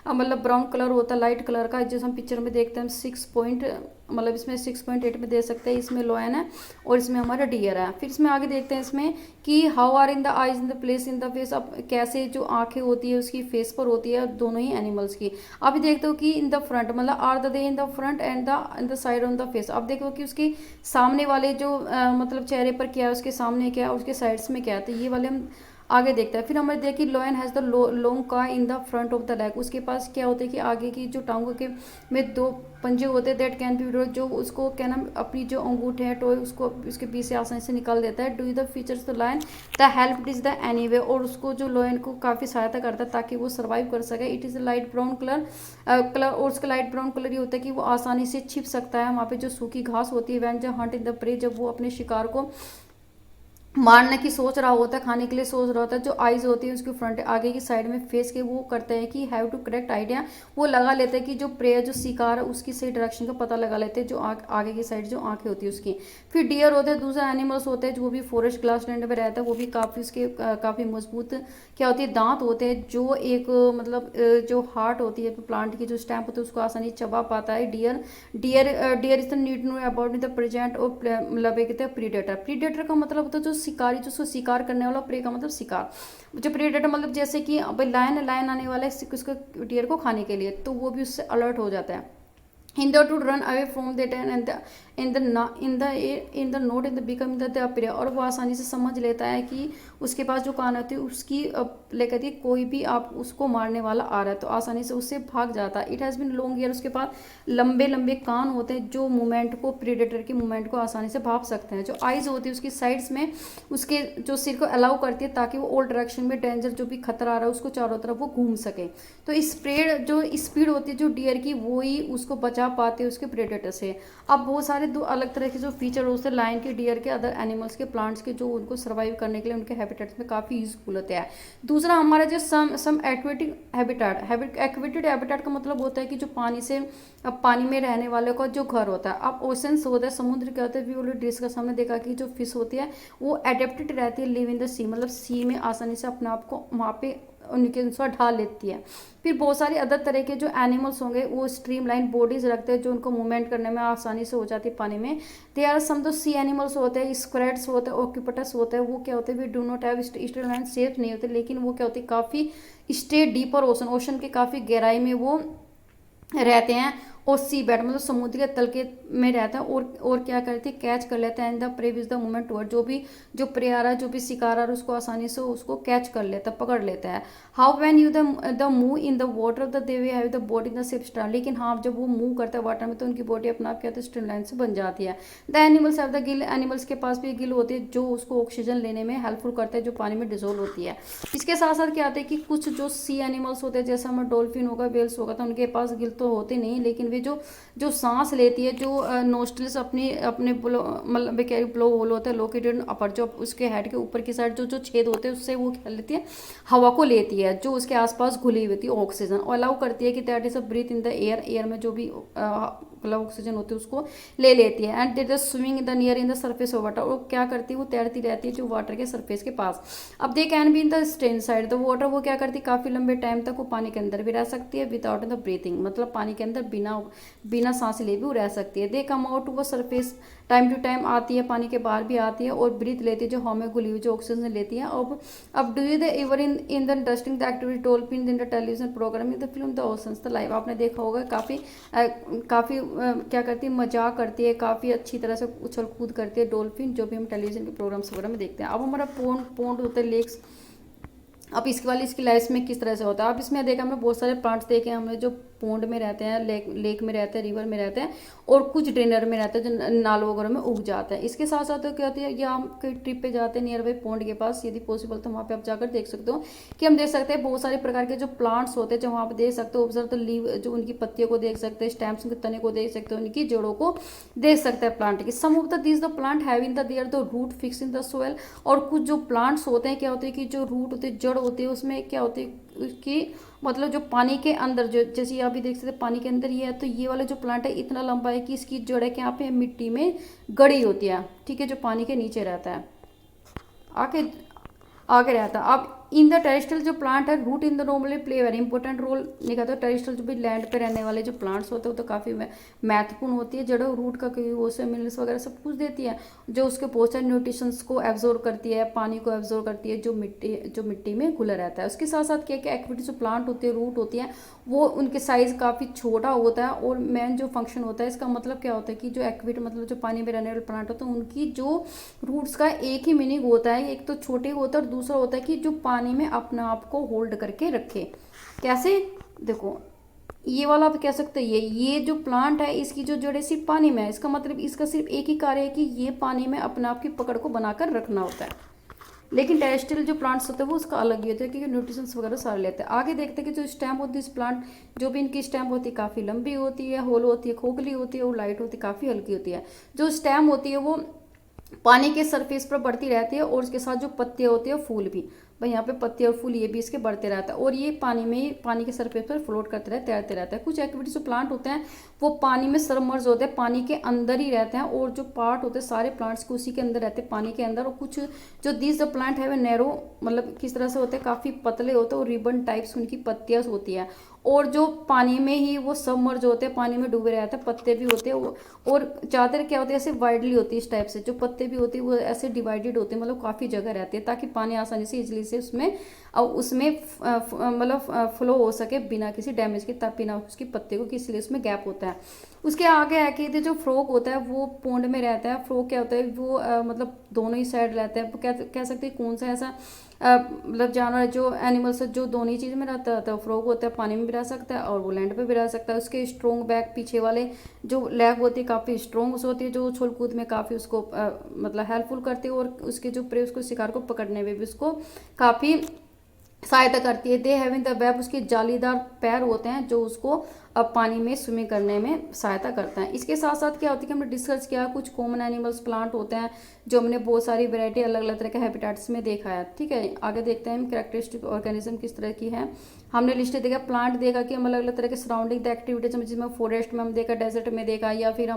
[SPEAKER 1] मतलब ब्राउन कलर होता है, लाइट कलर का, जैसे हम पिक्चर में देखते हैं। 6 पॉइंट मतलब इसमें 6.8 में दे सकते हैं। इसमें लॉयन है और इसमें हमारा डियर है। फिर इसमें आगे देखते हैं इसमें कि how are in the eyes in the place in the face. अब कैसे जो आंखें होती है उसकी फेस पर होती है दोनों ही एनिमल्स की। अभी देखते हो कि इन द फ्रंट मतलब are the they in the front and the side on the face. अब देखो कि उसके सामने वाले जो मतलब चेहरे पर क्या है, उसके सामने क्या है, उसके साइड्स में क्या है। तो ये वाले हम आगे देखते हैं। फिर हमें देखिए लॉयन हैज़ द लॉन्ग का इन the front of the leg. उसके पास क्या होता है कि आगे की जो टांगों के में 2 पंजे होते हैं दैट कैन बी जो उसको क्या नाम अपनी जो अंगूठे हैं टोए उसको उसके बीच से आसानी से निकाल देता है। Do the features the lion the help is the anyway, और उसको जो लॉयन को काफ़ी सहायता करता है ताकि वो सर्वाइव कर सके। It is light brown colour और उसका लाइट ब्राउन कलर ये होता है कि वो आसानी से छिप सकता है वहाँ पे जो सूखी घास होती है। वैन जो हंट इन द प्रे, जब वो अपने शिकार को मारने की सोच रहा होता है, खाने के लिए सोच रहा होता है। जो आइज होती है उसकी फ्रंट आगे की साइड में फेस के वो करते हैं कि हैव टू करेक्ट आइडिया, वो लगा लेते हैं कि जो प्रे जो शिकार है उसकी सही डायरेक्शन का पता लगा लेते हैं जो आगे की साइड जो आंखें होती है उसकी। फिर डियर होते हैं, दूसरा एनिमल्स होते हैं जो भी फॉरेस्ट ग्रासलैंड में रहता है, वो भी काफ़ी उसके काफ़ी मजबूत क्या होती है दांत होते हैं जो एक मतलब जो हार्ट होती है प्लांट की जो स्टैम्प होती है उसको आसानी चबा पाता है। Deer is the need no about the present और मतलब कहते हैं प्रीडेटर। प्रीडेटर का मतलब होता है जो शिकारी, जो उसको शिकार करने वाला। प्रे का मतलब शिकार। जो प्रीडेटर मतलब जैसे कि भाई लायन आने वाला है उसको डियर को खाने के लिए, तो वो भी उससे अलर्ट हो जाता है। in the to run away from that and in the note in the become the appear, और वो आसानी से समझ लेता है कि उसके पास जो कान होती है उसकी लेकर के कोई भी आप उसको मारने वाला आ रहा है तो आसानी से उससे भाग जाता है। It has been long year, उसके पास लंबे लंबे कान होते हैं जो मूवमेंट को प्रीडेटर के मूवमेंट को आसानी से भाग सकते हैं। जो आइज होती है उसकी साइड्स में उसके जो सिर को अलाउ करती है ताकि वो ऑल डायरेक्शन में डेंजर जो भी खतरा आ रहा है उसको चारों तरफ वो घूम सके। तो स्प्रेड जो स्पीड होती है जो डियर की वो ही उसको बचा पाते हैं उसके प्रेडेटर से। अब बहुत सारे दो अलग तरह के जो फीचर होते हैं लायन के, डियर के, अदर एनिमल्स के, प्लांट्स के, जो उनको सर्वाइव करने के लिए उनके हैबिटेट्स में काफ़ी यूजफुल होते हैं। दूसरा हमारा जो सम एक्वेटिक हैबिटेट। एक्वेटिक हैबिटेट का मतलब होता है कि जो पानी से अब पानी में रहने वाले का जो घर होता है। अब ओशंस होता है, समुद्र क्या होता है, वी ऑलरेडी डिस्कस हमने देखा कि जो फिश होती है वो एडेप्टेड रहती है लिव इन द सी, मतलब सी में आसानी से अपने आप को वहाँ पे उनके अनुसार ढाल लेती है। फिर बहुत सारे अदर तरह के जो एनिमल्स होंगे वो स्ट्रीमलाइन बॉडीज रखते हैं जो उनको मूवमेंट करने में आसानी से हो जाती है पानी में। दे आर सम तो सी एनिमल्स होते हैं, स्क्वैड्स होते हैं, ऑक्यूपटस होते हैं। वो क्या होते हैं, we do not have streamline shape नहीं होते, लेकिन वो क्या होती है काफ़ी स्टे डीपर ओशन के काफ़ी गहराई में वो रहते हैं और सी बेड मतलब समुद्र के तल के में रहता है और क्या करते हैं कैच कर लेते हैं in the prey with the movement tour, जो भी जो प्रे आ रहा है जो भी शिकार आ रहा है उसको आसानी से उसको कैच कर लेता है, पकड़ लेता है। How when you the move in the water of the they way have the body in the shape stream, लेकिन हाँ जब वो मूव करता है वाटर में तो उनकी बॉडी अपना आप क्या होता है स्ट्रीम लाइन से बन जाती है। The animals have the Gill, animals के पास भी गिल होती है जो उसको ऑक्सीजन लेने में हेल्पफुल करते हैं जो पानी में डिजोल्व होती है। इसके साथ साथ क्या होता है कि कुछ जो सी एनिमल्स होते हैं जैसे हमारा डॉल्फिन होगा, वेल्स होगा, तो उनके पास गिल तो होते नहीं, लेकिन वे जो सांस लेती है जो नोस्ट्रल्स अपने मतलब ब्लो होल होता है लोकेटेड अपर, जो उसके हेड के ऊपर की साइड जो छेद होते हैं उससे वो क्या लेती है हवा को लेती है जो उसके आसपास घुली हुई होती है ऑक्सीजन, और अलाउ करती है कि that is a breath in the air में जो भी मतलब ऑक्सीजन होती है उसको ले लेती है। And that is swimming in the near in the surface of water, और क्या करती है वो तैरती रहती है जो वाटर के सरफेस के पास। अब they can be in the stain side the water, वो क्या करती है काफ़ी लंबे टाइम तक वो पानी के अंदर भी रह सकती है विदाउट द ब्रीथिंग, मतलब पानी के अंदर बिना सांस लिए भी वो रह सकती है। They come out to the surface time to time आती है, पानी के बाहर भी आती है और ब्रीथ लेती है, जो हवा में घुली हुई जो ऑक्सीजन लेती है। अब do you the ever in the interesting the activity dolphin in the television programme in the film the oceans the live. आपने देखा होगा काफ़ी क्या करती है, मजाक करती है, काफ़ी अच्छी तरह से उछल कूद करती है डॉल्फिन, जो भी हम टेलीविजन के प्रोग्राम्स वगैरह में देखते हैं। अब हमारा पोंड होते हैं लेक्स। अब इसके वाली इसकी लाइफ में किस तरह से होता है। अब इसमें देखा हमने बहुत सारे प्लांट्स देखे हैं हमने, जो पोंड में रहते हैं, लेक में रहते हैं, रिवर में रहते हैं, और कुछ ड्रेनर में रहते हैं जो नालों वगैरह में उग जाते हैं। इसके साथ साथ क्या होती है, या हम कहीं ट्रिप पे जाते हैं नियर बाई पोंड के पास, यदि पॉसिबल तो वहाँ पे आप जाकर देख सकते हो कि हम देख सकते हैं बहुत सारे प्रकार के जो प्लांट्स होते हैं, जो वहाँ पे देख सकते हो ऑब्जर्व तो लीव, जो उनकी पत्तियों को देख सकते हैं, स्टेम्स के तने को देख सकते हो, उनकी जड़ों को देख सकते हैं प्लांट की। Some of the this the plant have in the there the root fix in the soil. और कुछ जो प्लांट्स होते हैं क्या होते हैं कि जो रूट होते हैं, जड़ होती है, उसमें क्या होती है उसकी मतलब जो पानी के अंदर, जो जैसे आप भी देख सकते हैं पानी के अंदर ही है, तो ये वाला जो प्लांट है इतना लंबा है कि इसकी जड़ है कि यहाँ पे मिट्टी में गड़ी होती है, ठीक है, जो पानी के नीचे रहता है, आके आगे रहता है। अब इन द टेरेस्ट्रियल जो प्लांट है, root in the normally play very important role निकालते हैं। टेरेस्ट्रियल जो भी लैंड पे रहने वाले जो प्लांट्स होते हैं वो तो काफ़ी महत्वपूर्ण होती है। जड़ों रूट का क्योंकि वो से मिनरल्स वगैरह सब कुछ देती है, जो उसके बहुत सारे न्यूट्रिशंस को एब्जॉर्व करती है, पानी को एब्जॉर्व करती है, जो मिट्टी में घुला रहता है। उसके साथ साथ क्या क्या एक्टिविटी जो प्लांट होती है, रूट होती है, वो उनके साइज काफ़ी छोटा होता है। और मेन जो फंक्शन होता है इसका मतलब क्या होता है कि जो एक्टिविटी मतलब जो पानी में रहने वाले प्लांट होते हैं उनकी जो रूट्स का एक ही मीनिंग होता है, एक तो छोटे होता है और दूसरा होता है कि जो पानी में अपने आप को होल्ड करके रखे। कैसे, देखो ये वाला आप कह सकते हैं, ये जो प्लांट है इसकी जो जड़ें सिर्फ पानी में है, इसका मतलब इसका सिर्फ एक ही कार्य है कि ये पानी में अपने आप की पकड़ को बनाकर रखना होता है। लेकिन टेरेस्ट्रियल जो प्लांट्स होते हैं वो उसका अलग ही होता है, क्योंकि न्यूट्रिशंस वगैरह सारे लेते हैं। आगे देखते हैं कि जो स्टेम होती है इस प्लांट, जो भी इनकी स्टेम होती है काफ़ी लंबी होती है, होल होती है, खोखली होती है और लाइट होती है, काफ़ी हल्की होती है। जो स्टेम होती है वो पानी के सरफेस पर बढ़ती रहती है, और उसके साथ जो पत्तियाँ होती है फूल भी, भाई यहाँ पे पत्ते और फूल ये भी इसके बढ़ते रहता है, और ये पानी में पानी के सरफेस पर फ्लोट करते रहते तैरते रहता है। कुछ एक्टिविटीज जो प्लांट होते हैं वो पानी में सबमर्ज होते हैं, पानी के अंदर ही रहते हैं, और जो पार्ट होते हैं सारे प्लांट्स के उसी के अंदर रहते हैं, पानी के अंदर। और कुछ जो दीज द प्लांट है वे नैरो, मतलब किस तरह से होते हैं, काफ़ी पतले होते हैं और रिबन टाइप्स उनकी पत्तियाँ होती है, और जो पानी में ही वो सबमर्ज होते हैं, पानी में डूबे रहते हैं, पत्ते भी होते हैं। और ज़्यादातर क्या होती है ऐसे वाइडली होती है, इस टाइप से जो पत्ते भी होते हैं वो ऐसे डिवाइडेड होते हैं, मतलब काफ़ी जगह रहती है, ताकि पानी आसानी से इजली से उसमें मतलब फ्लो हो सके बिना किसी डैमेज के, तब बिना उसकी पत्ते को, इसलिए उसमें गैप होता है। उसके आगे है कि जो फ्रॉग होता है वो पोंड में रहता है। फ्रॉग क्या होता है वो मतलब दोनों ही साइड रहता है, कह सकते हैं कौन सा ऐसा मतलब जानवर है जो एनिमल्स है जो दोनों ही चीज़ में रहता है। तो फ्रॉग होता है पानी में भी रह सकता है और वो लैंड पे भी रह सकता है। उसके स्ट्रॉन्ग बैक, पीछे वाले जो लेग होती है काफ़ी स्ट्रॉन्ग होती है, जो उछल कूद में काफ़ी उसको मतलब हेल्पफुल करती है, और उसके जो प्रे उसको शिकार को पकड़ने में भी उसको काफ़ी सहायता करती है। दे हैविंग द वेब, उसके जालीदार पैर होते हैं जो उसको अब पानी में स्विमिंग करने में सहायता करता है। इसके साथ साथ क्या होता है कि हमने डिस्कस किया कुछ कॉमन एनिमल्स प्लांट होते हैं जो हमने बहुत सारी वैरायटी अलग अलग तरह के हैबिटेट्स में देखा है। ठीक है, आगे देखते हैं हम कैरेक्टरिस्टिक ऑर्गेनिज्म किस तरह की है। हमने लिस्ट देखा प्लांट देखा कि हम अलग अलग तरह के सराउंडिंग द एक्टिविटीज में, जिसमें फॉरेस्ट में हम देखा, डेजर्ट में देखा, या फिर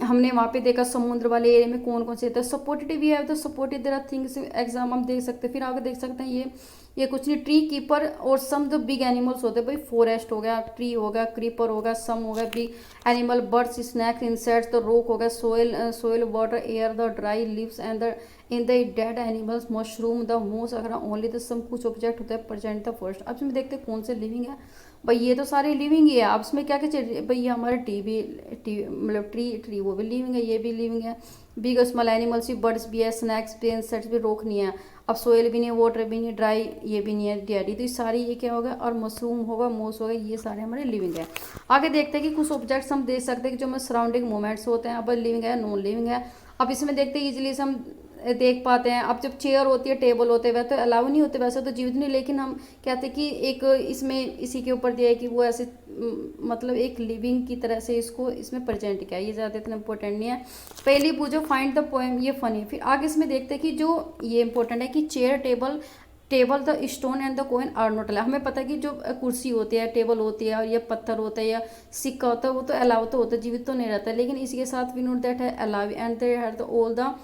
[SPEAKER 1] हमने वहाँ पे देखा समुद्र वाले एरिया में कौन कौन से होते हैं। सपोर्टेटिव भी है तो supportive there are things exam हम देख सकते हैं। फिर आगे देख सकते हैं ये कुछ नहीं, ट्री कीपर और सम द बिग एनिमल्स होते हैं। भाई फॉरेस्ट हो गया, ट्री हो गया, क्रीपर हो गया, सम हो गया big animal, birds, snacks, insects, the rock हो गया, soil, water, air, the dry leaves and the in the dead animals, mushroom, the मोस, अगर ओनली द सम कुछ ऑब्जेक्ट होता है प्रेजेंट द फर्स्ट। अब इसमें देखते हैं कौन से लिविंग है। भाई ये तो सारे लिविंग ही है। अब इसमें क्या क्या चाहिए, भाई ये हमारे मतलब ट्री वो भी लिविंग है, ये भी लिविंग है। बिग और स्मॉल एनिमल्स भी, बर्ड्स भी है, स्नैक्स भी, इंसेक्ट्स भी, रोक नहीं है। अब सोयल भी नहीं है, वाटर भी नहीं है, ड्राई ये भी नहीं है, डेडी, तो ये सारी ये क्या होगा, और मशरूम होगा, मोस होगा, ये सारे हमारे लिविंग है। आगे देखते हैं कि कुछ ऑब्जेक्ट्स हम देख सकते हैं कि जो हमारे सराउंडिंग मोमेंट्स होते हैं, अब लिविंग है, नॉन लिविंग है। अब इसमें देखते हैं इजीली से हम देख पाते हैं। अब जब चेयर होती है, टेबल होते हैं, वह तो अलाउ नहीं होते, वैसे तो जीवित नहीं, लेकिन हम कहते हैं कि एक इसमें इसी के ऊपर दिया है कि वो ऐसे मतलब एक लिविंग की तरह से इसको इसमें प्रेजेंट किया है। ये ज़्यादा इतना इंपॉर्टेंट नहीं है। पहली पूछो फाइंड द पोएम, ये फनी। फिर आगे इसमें देखते हैं कि जो ये इंपॉर्टेंट है कि chair, table the stone and the coin are not allow. हमें पता है कि जो कुर्सी होती है, टेबल होती है, और ये पत्थर होता है या सिक्का होता है, वो तो अलाउ तो होता है, जीवित तो नहीं रहता है, लेकिन इसके साथ वी नोट दैट है allow and they have the all the,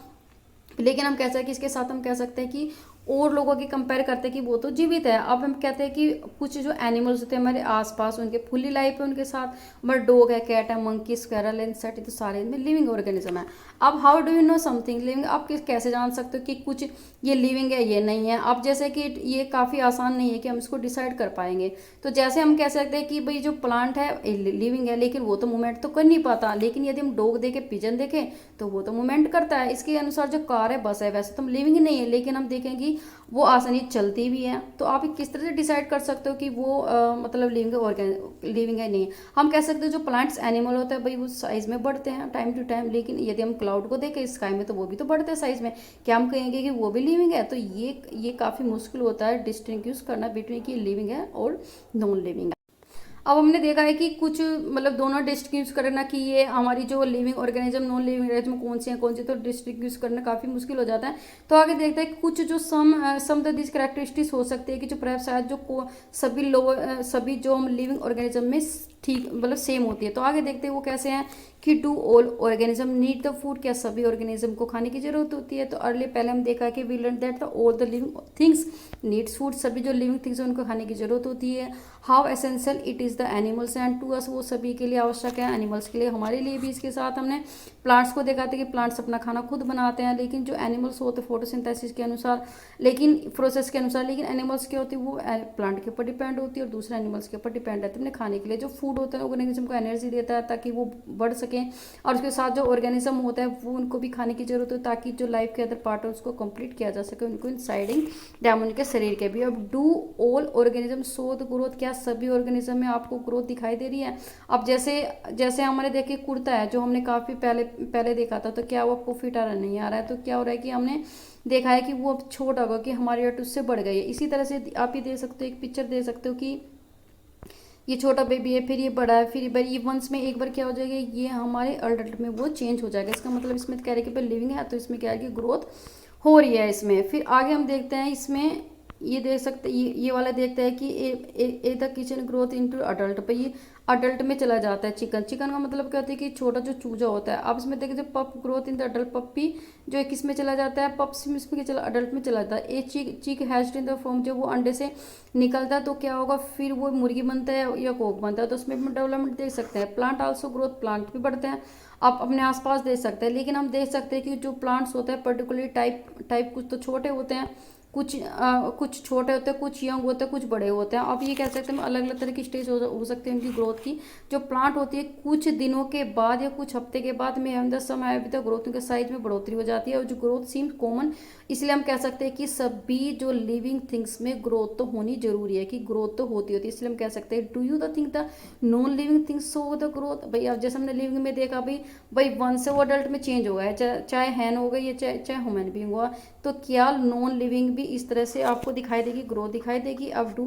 [SPEAKER 1] लेकिन हम कह सकते हैं कि इसके साथ हम कह सकते हैं कि और लोगों की कंपेयर करते हैं कि वो तो जीवित है। अब हम कहते हैं कि कुछ जो एनिमल्स होते हैं हमारे आसपास उनके फुल्ली लाइफ है उनके साथ, हमारे डॉग है, कैट है, मंकी, स्क्वायरल, इंसेक्ट, तो सारे इनमें लिविंग ऑर्गेनिज्म है। अब how do you know something living, आप कैसे जान सकते हो कि कुछ ये लिविंग है ये नहीं है। अब जैसे कि ये काफ़ी आसान नहीं है कि हम इसको डिसाइड कर पाएंगे। तो जैसे हम कह सकते हैं कि भाई जो प्लांट है लिविंग है लेकिन वो तो मूवमेंट तो कर नहीं पाता, लेकिन यदि हम डॉग देखे, पिजन देखें तो वो तो मूवमेंट करता है। इसके अनुसार जो कार है, बस है, वैसे तो लिविंग नहीं है लेकिन हम देखेंगे वो आसानी चलती भी है। तो आप किस तरह से डिसाइड कर सकते हो कि वो मतलब लिविंग है नहीं है। हम कह सकते हो जो प्लांट्स एनिमल होता है भाई वो साइज में बढ़ते हैं टाइम टू टाइम, लेकिन यदि हम क्लाउड को देखें स्काई में तो वो भी तो बढ़ते हैं साइज में, क्या हम कहेंगे कि वो भी लिविंग है। तो ये काफ़ी मुश्किल होता है डिस्टिंग्विश करना बिटवीन कि लिविंग है और नॉन लिविंग है। अब हमने देखा है कि कुछ मतलब दोनों डिस्टिंग्विश करना कि ये हमारी जो living organism non living organism कौन से हैं कौन से, तो डिस्टिंग्विश करना काफ़ी मुश्किल हो जाता है। तो आगे देखते हैं कि कुछ जो सम द दिस कैरेक्टरिस्टिक्स हो सकती है कि जो प्रैप शायद जो सभी जो हम लिविंग ऑर्गेनिज्म में ठीक मतलब सेम होती है। तो आगे देखते हैं वो कैसे हैं कि do all organism need the food, क्या सभी ऑर्गेनिज्म को खाने की जरूरत होती है। तो अर्ली पहले हम देखा कि we learn that the all the living things needs food, सभी जो लिविंग थिंग्स हैं उनको खाने की जरूरत होती है। How essential it is the animals and to us, वो सभी के लिए आवश्यक है, एनिमल्स के लिए, हमारे लिए भी। इसके साथ हमने प्लांट्स को देखा था कि प्लांट्स अपना खाना खुद बनाते हैं, लेकिन जो एनिमल्स होते हैं फोटोसिंथेसिस के अनुसार, लेकिन प्रोसेस के अनुसार, लेकिन एनिमल्स क्या होती है वो प्लांट के ऊपर डिपेंड होती है और दूसरे एनिमल्स के ऊपर डिपेंड रहती है अपने खाने के लिए। जो फूड होता है ऑर्गेनिज्म को एनर्जी देता है ताकि वो बढ़ सकें, और उसके साथ जो ऑर्गेनिज्म होता है वो उनको भी खाने की जरूरत हो ताकि जो लाइफ के अदर पार्ट है उसको कंप्लीट किया जा सके, उनको इंसाइडिंग डैम उनके शरीर के भी। अब do all organism show the growth, क्या सभी ऑर्गेनिज्म में आपको ग्रोथ दिखाई दे रही है। अब जैसे जैसे हमारे देखिए कुर्ता है जो हमने काफ़ी पहले देखा था, तो क्या वो आपको फिट आ रहा नहीं आ रहा है, तो क्या हो रहा है कि हमने देखा है कि वो अब छोटा होगा कि हमारी अट उससे बढ़ गई है। इसी तरह से आप ये दे सकते हो, एक पिक्चर दे सकते हो कि ये छोटा बेबी है, फिर ये बड़ा है, फिर ये वंस में एक बार क्या हो जाएगा, ये हमारे अडल्ट में वो चेंज हो जाएगा। इसका मतलब इसमें कह रहे हैं कि भाई लिविंग है तो इसमें क्या है कि ग्रोथ हो रही है इसमें। फिर आगे हम देखते हैं इसमें ये देख सकते ये वाला देखते हैं कि a the kitchen growth into adult, पर ये अडल्ट में चला जाता है। चिकन का मतलब क्या होता है कि छोटा जो चूजा होता है। अब इसमें देखिए पप ग्रोथ इन द अडल्ट, पप्पी जो है किस में चला जाता है, पप्स में, इसमें चला अडल्ट में चला जाता है। ए चिक हैच्ड इन द फॉर्म, जब वो अंडे से निकलता है तो क्या होगा, फिर वो मुर्गी बनता है या कोक बनता है, तो उसमें भी डेवलपमेंट देख सकते हैं। प्लांट आल्सो ग्रोथ, प्लांट भी बढ़ते हैं, आप अपने आसपास देख सकते हैं। लेकिन हम देख सकते हैं कि जो प्लांट्स होते हैं पर्टिकुलरली टाइप कुछ तो छोटे होते हैं, कुछ छोटे होते हैं, कुछ यंग होते हैं, कुछ बड़े होते हैं। अब ये कह सकते हैं अलग अलग तरह की स्टेज हो सकती है उनकी ग्रोथ की। जो प्लांट होती है कुछ दिनों के बाद या कुछ हफ्ते के बाद में हम 10 समय अभी तक ग्रोथ के साइज में बढ़ोतरी हो जाती है, और जो ग्रोथ सीम कॉमन, इसलिए हम कह सकते हैं कि सभी जो लिविंग थिंग्स में ग्रोथ तो होनी जरूरी है, कि ग्रोथ तो होती है, इसलिए हम कह सकते हैं do you the think the non living things show the growth. भाई अब जैसे हमने लिविंग में देखा भाई वन से वो अडल्ट में चेंज हो गया है, चाहे हैन हो गई या चाहे ह्यूमन बीइंग हुआ, तो क्या नॉन लिविंग भी इस तरह से आपको दिखाई देगी, ग्रोथ दिखाई देगी। अब डू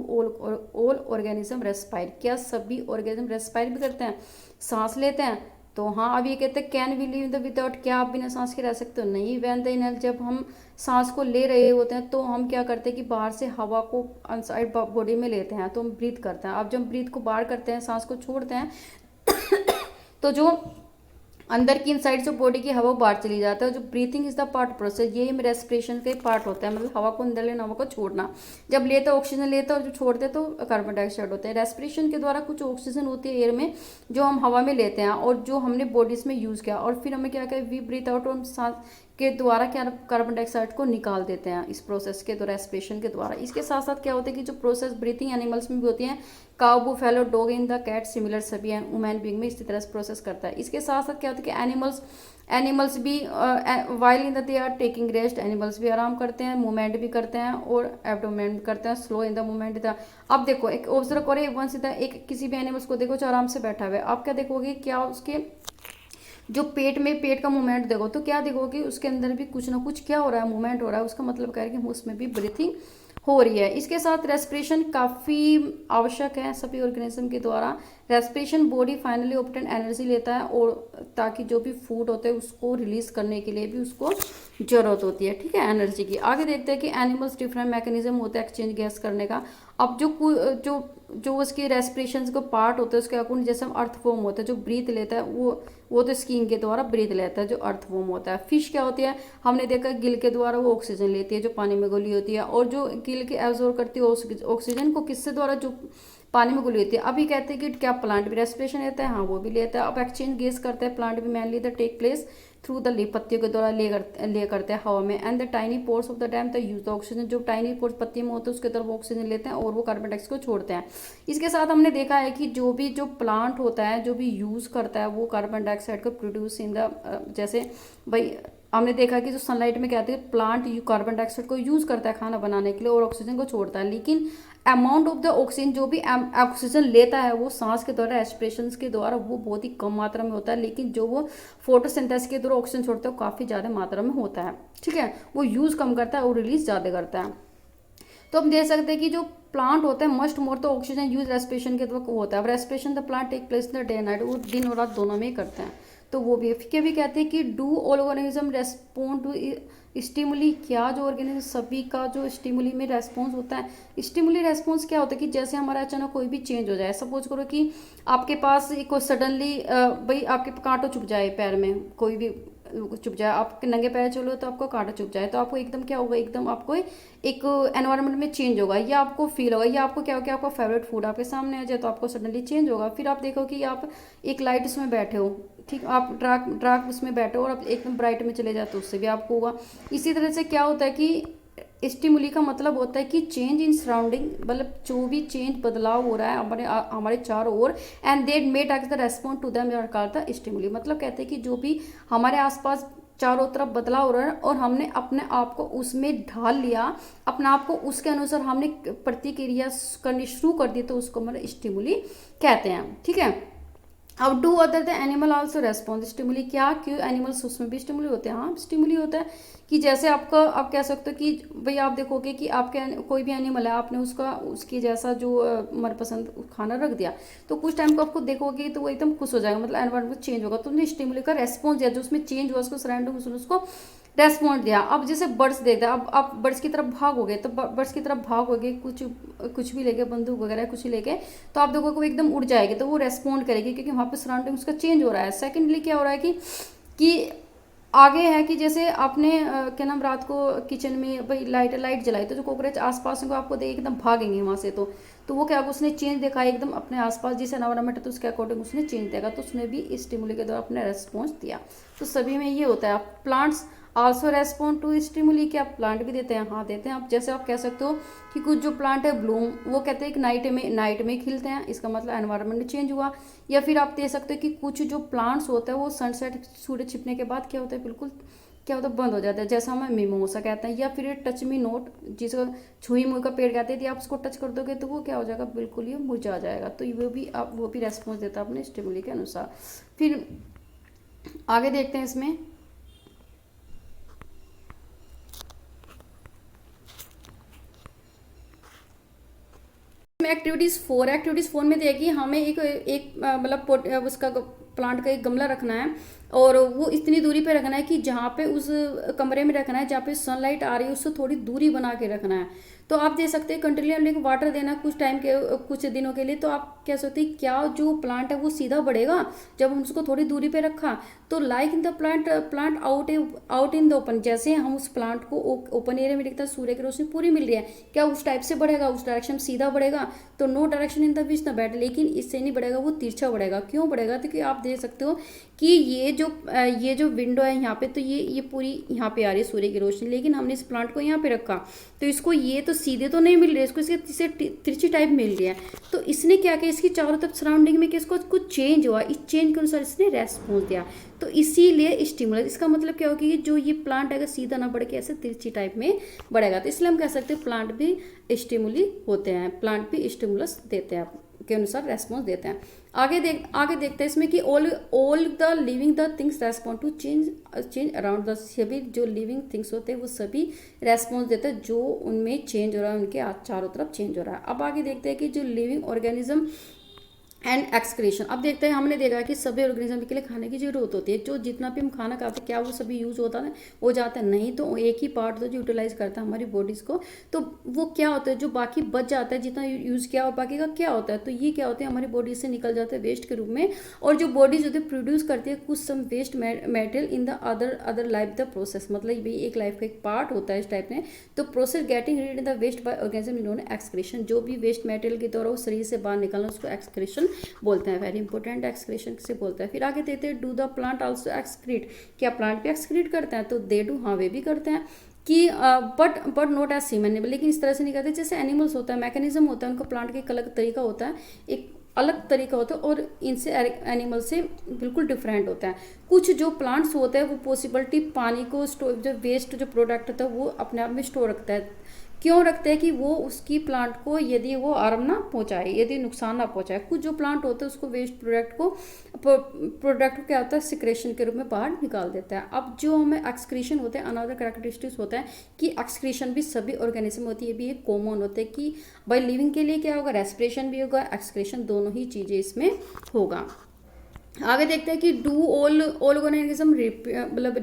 [SPEAKER 1] ऑल ऑर्गेनिज्म रेस्पायर, क्या सभी ऑर्गेनिज्म रेस्पायर भी करते हैं, सांस लेते हैं। तो हाँ, अब ये कहते हैं can we live the without, क्या आप बिना सांस के रह सकते हो, नहीं। वैन द इनहेल, जब हम सांस को ले रहे होते हैं तो हम क्या करते हैं कि बाहर से हवा को अनसाइड बॉडी में लेते हैं, तो हम ब्रीथ करते हैं। अब जब ब्रीथ को बाहर करते हैं, सांस को छोड़ते हैं तो जो अंदर की इनसाइड जो बॉडी की हवा बाहर चली जाता है। जो breathing is the part process, ये रेस्पिरेशन का पार्ट होता है, मतलब हवा को अंदर लेना, हवा को छोड़ना। जब लेते ऑक्सीजन लेते और जो छोड़ते तो कार्बन डाइऑक्साइड होता है। रेस्पिरेशन के द्वारा कुछ ऑक्सीजन होती है एयर में जो हम हवा में लेते हैं और जो हमने बॉडीज में यूज़ किया, और फिर हमें क्या किया, वी ब्रीथ आउट, और सांस के द्वारा क्या कार्बन डाइऑक्साइड को निकाल देते हैं इस प्रोसेस के द्वारा, रेस्पिरेशन के द्वारा। इसके साथ साथ क्या होता है कि जो प्रोसेस ब्रीथिंग एनिमल्स में भी होती है, cow, buffalo, dog in the cat, similar सभी ह्यूमन बीइंग में इसी तरह से प्रोसेस करता है। इसके साथ साथ क्या होता है कि एनिमल्स भी while in the they are taking rest, animals भी आराम करते हैं, मूवमेंट भी करते हैं और एब्डोमेन भी करते हैं, स्लो इन द मूवमेंट। अब देखो एक ऑब्जर्व करो, वन सीधा एक किसी भी एनिमल्स को देखो जो आराम से बैठा हुआ है, आप क्या देखोगे, क्या उसके जो पेट का मूवमेंट देखो, तो क्या देखोगे उसके अंदर भी कुछ ना कुछ क्या हो रहा है, मूवमेंट हो रहा है। उसका मतलब क्या है कि उसमें भी ब्रीथिंग हो रही है। इसके साथ रेस्पिरेशन काफ़ी आवश्यक है सभी ऑर्गेनिज्म के द्वारा। Respiration body finally obtain energy लेता है, और ताकि जो भी फूड होते हैं उसको रिलीज करने के लिए भी उसको जरूरत होती है, ठीक है, एनर्जी की। आगे देखते हैं कि एनिमल्स डिफरेंट मैकेनिज्म होता है एक्सचेंज गैस करने का। अब जो जो उसकी रेस्पिरेशन को पार्ट होता है उसके अकॉर्डिंग, जैसे हम अर्थवॉर्म होता है जो ब्रीथ लेता है, वो तो स्किन के द्वारा ब्रीथ लेता है जो अर्थवॉर्म होता है। फिश क्या होती है, हमने देखा गिल के द्वारा वो ऑक्सीजन लेती है जो पानी में घुली होती है, और जो गिल के एब्जॉर्ब करती है ऑक्सीजन को किससे द्वारा, जो पानी में घुली होती है। अभी कहते हैं कि क्या प्लांट भी रेस्पिरेशन लेता है, हाँ वो भी लेता है। अब एक्सचेंज गैस करते हैं प्लांट भी, mainly the take place through the leaf, पत्तियों के द्वारा ले करते हैं हवा में। And the tiny pores of the dam the use the oxygen, जो टाइनी पोर्स पत्तियों में होते हैं उसके तरफ ऑक्सीजन लेते हैं और वो कार्बन डाइऑक्साइड को छोड़ते हैं। इसके साथ हमने देखा है कि जो प्लांट होता है जो भी यूज करता है वो कार्बन डाइऑक्साइड को प्रोड्यूस इन द, जैसे भाई हमने देखा कि जो सनलाइट में क्या होती है, प्लांट कार्बन डाइऑक्साइड को यूज करता है खाना बनाने के लिए और ऑक्सीजन को छोड़ता है, लेकिन अमाउंट ऑफ द ऑक्सीजन, जो भी ऑक्सीजन लेता है वो सांस के द्वारा एस्पिरेशन के द्वारा वो बहुत ही कम मात्रा में होता है, लेकिन जो वो फोटोसिंथेसिस के द्वारा ऑक्सीजन छोड़ता है वो काफ़ी ज़्यादा मात्रा में होता है। ठीक है, वो यूज़ कम करता है और रिलीज ज़्यादा करता है। तो हम देख सकते हैं कि जो प्लांट होता है मस्ट मोर तो ऑक्सीजन यूज रेस्पिरेशन के द्वारा होता है। अब respiration the plant take place in the day night, वो दिन और रात दोनों में ही करते हैं। तो वो भी कहते हैं कि do all organism respond to stimuli, क्या जो ऑर्गेनिज्म सभी का जो स्टिमुली में रेस्पॉन्स होता है। स्टिमुली रेस्पॉन्स क्या होता है कि जैसे हमारा अचानक कोई भी चेंज हो जाए, सपोज करो कि आपके पास कोई सडनली भाई आपके कांटो चुभ जाए पैर में, कोई भी चुभ जाए, आप नंगे पैर चलो तो आपको कांटा चुभ जाए, तो आपको एकदम क्या होगा, एकदम आपको एक एनवायरनमेंट में चेंज होगा, या आपको फील होगा, या आपको क्या होगा, आपका फेवरेट फूड आपके सामने आ जाए तो आपको सडनली चेंज होगा। फिर आप देखो कि आप एक लाइट उसमें बैठे हो, ठीक, आप डार्क उसमें बैठे हो और आप एकदम ब्राइट में चले जाते हो, उससे भी आपको होगा। इसी तरह से क्या होता है कि स्टिमुली का मतलब होता है कि चेंज इन सराउंडिंग, मतलब जो भी चेंज बदलाव हो रहा है हमारे चारों ओर, and that made as the respond to them are called the stimuli. मतलब कहते हैं कि जो भी हमारे आसपास चारों तरफ बदलाव हो रहा है और हमने अपने आप को उसमें ढाल लिया, अपने आप को उसके अनुसार हमने प्रतिक्रिया करनी शुरू कर दी, तो उसको मतलब स्टिमुली कहते हैं। ठीक है, अब do other the animal also response stimuli, क्या क्यों एनिमल्स उसमें भी स्टिमुली होते हैं, हाँ स्टिमुली होता है। कि जैसे आपका आप कह सकते हो कि भाई आप देखोगे कि आपके कोई भी एनिमल है, आपने उसकी जैसा जो मनपसंद खाना रख दिया, तो कुछ टाइम को आपको देखोगे तो वो एकदम खुश हो जाएगा, मतलब एनवायरमेंट चेंज होगा, तो उन्हें स्टिमुली का रेस्पॉन्स दिया, जो उसमें चेंज हुआ उसको सराउंडिंग उसको रेस्पॉन्ड दिया। अब जैसे बर्ड्स देखते हैं, अब आप बर्ड्स की तरफ भागोगे तो बर्ड्स की तरफ भागोगे, कुछ भी लेके, बंदूक वगैरह कुछ ही लेके, तो आप देखोगे वो एकदम उड़ जाएगी, तो वो रेस्पॉन्ड करेगी क्योंकि वहाँ पे सराउंडिंग उसका चेंज हो रहा है। सेकेंडली क्या हो रहा है कि आगे है कि जैसे आपने क्या नाम रात को किचन में भाई लाइट जलाई, तो जो कॉकरोच आसपास को आपको देख एकदम भागेंगे वहाँ से, तो वो क्या उसने चेंज देखा एकदम अपने आसपास जिस एनवायरनमेंट है तो उसके अकॉर्डिंग उसने चेंज देखा, तो उसने भी स्टिमुली के द्वारा अपने रेस्पॉन्स दिया। तो सभी में ये होता है। Plants also respond to stimuli, क्या प्लांट भी देते हैं, हाँ देते हैं। आप जैसे आप कह सकते हो कि कुछ जो प्लांट है ब्लूम, वो कहते हैं कि नाइट में खिलते हैं, इसका मतलब एनवायरनमेंट चेंज हुआ। या फिर आप दे सकते हो कि कुछ जो प्लांट्स होता है वो सनसेट सूरज छिपने के बाद क्या होता है, बिल्कुल क्या होता है, बंद हो जाता है, जैसा हमें मिमोसा कहते हैं। या फिर टच मी नोट, जिसको छुई मुई का पेड़ कहते हैं, यदि आप उसको टच कर दोगे तो वो क्या हो जाएगा, बिल्कुल ही मुरझा जाएगा। तो वो भी रेस्पॉन्स देता है अपने स्टिमुली के अनुसार। फिर आगे देखते हैं इसमें एक्टिविटीज़ 4 में देखिए हमें एक मतलब उसका प्लांट का एक गमला रखना है, और वो इतनी दूरी पे रखना है कि जहाँ पे उस कमरे में रखना है जहाँ पे सनलाइट आ रही है उससे थोड़ी दूरी बना के रखना है। तो आप दे सकते हैं कंटिन्यूअसली वाटर देना कुछ दिनों के लिए। तो आप कह सकते हैं क्या जो प्लांट है वो सीधा बढ़ेगा जब हम उसको थोड़ी दूरी पे रखा। तो like in the plant out in the open, जैसे हम उस प्लांट को ओपन एरिया में दिखता है, सूर्य की रोशनी पूरी मिल रही है, क्या उस टाइप से बढ़ेगा, उस डायरेक्शन में सीधा बढ़ेगा। तो no direction in the which the bat, लेकिन इससे नहीं बढ़ेगा, वो तिरछा बढ़ेगा। क्यों बढ़ेगा, तो कि आप देख सकते हो कि ये जो विंडो है यहाँ पे, तो ये पूरी यहाँ पे आ रही है सूर्य की रोशनी, लेकिन हमने इस प्लांट को यहाँ पे रखा तो इसको ये तो सीधे तो नहीं मिल रही है, इसको इससे तिरछी टाइप मिल रही है। तो इसने क्या किया, इसकी चारों तरफ सराउंडिंग में किसको कुछ चेंज हुआ, इस चेंज के अनुसार इसने रेस्पॉन्स दिया। तो इसीलिए स्टिमुलस, इसका मतलब क्या होगा कि जो ये प्लांट है सीधा ना बढ़ के ऐसे तिरछी टाइप में बढ़ेगा। तो इसलिए हम कह सकते हैं प्लांट भी स्टिमुली होते हैं, प्लांट भी स्टिमुलस देते हैं, के अनुसार रेस्पॉन्स देते हैं। आगे देखते हैं इसमें कि all the living the things respond to change around the, सभी जो लिविंग थिंग्स होते हैं वो सभी रेस्पॉन्स देते हैं जो उनमें चेंज हो रहा है, उनके चारों तरफ चेंज हो रहा है। अब आगे देखते हैं कि जो लिविंग ऑर्गेनिज्म एंड एक्सक्रीशन। अब देखते हैं, हमने देखा कि सभी ऑर्गेनिज्म के लिए खाने की जरूरत होती है, जो जितना भी हम खाना खाते हैं क्या वो सभी यूज होता है, हो जाता है? नहीं, तो एक ही पार्ट तो जो यूटिलाइज करता है हमारी बॉडीज को, तो वो क्या होता है, जो बाकी बच जाता है जितना यूज किया और बाकी का क्या होता है, तो ये क्या होता है, हमारी बॉडी से निकल जाता है वेस्ट के रूप में। और जो बॉडीज होती है प्रोड्यूस करती है कुछ some waste material in the other life the process, मतलब ये एक लाइफ का एक पार्ट होता है इस टाइप में। तो process getting rid in the waste by organism इन्होंने एक्सक्रीशन, जो भी वेस्ट मेटेरियल के द्वारा वो शरीर से बाहर निकलना उसको एक्सक्रीशन बोलते हैं। वेरी इंपॉर्टेंट, एक्सक्रीशन से बोलता है। फिर आगे देते हैं, do the plant also excrete, क्या प्लांट भी एक्सक्रीट करते हैं? तो दे डू, हाँ वे भी करते हैं कि बट नॉट एज सीमेनेबल, लेकिन इस तरह से नहीं करते जैसे एनिमल्स होता है, मैकेनिज्म होता है उनका, प्लांट का एक अलग तरीका होता है, एक अलग तरीका होता है और इनसे एनिमल से बिल्कुल डिफरेंट होता है। कुछ जो प्लांट्स होते हैं वो पॉसिबिलिटी पानी को स्टोर, जो वेस्ट जो प्रोडक्ट होता है वो अपने आप में स्टोर रखता है। क्यों रखते हैं? कि वो उसकी प्लांट को यदि वो हार्म ना पहुंचाए, यदि नुकसान ना पहुंचाए। कुछ जो प्लांट होते हैं उसको वेस्ट प्रोडक्ट को क्या होता है, सिक्रेशन के रूप में बाहर निकाल देता है। अब जो हमें एक्सक्रीशन होते हैं, अनदर कैरेक्टरिस्टिक्स होता है कि एक्सक्रीशन भी सभी ऑर्गेनिज्म होती है, भी एक कॉमन होता है कि बाय लिविंग के लिए क्या होगा, रेस्पिरेशन भी होगा, एक्सक्रीशन, दोनों ही चीज़ें इसमें होगा। आगे देखते हैं कि डू ऑल ऑर्गेनिज्म मतलब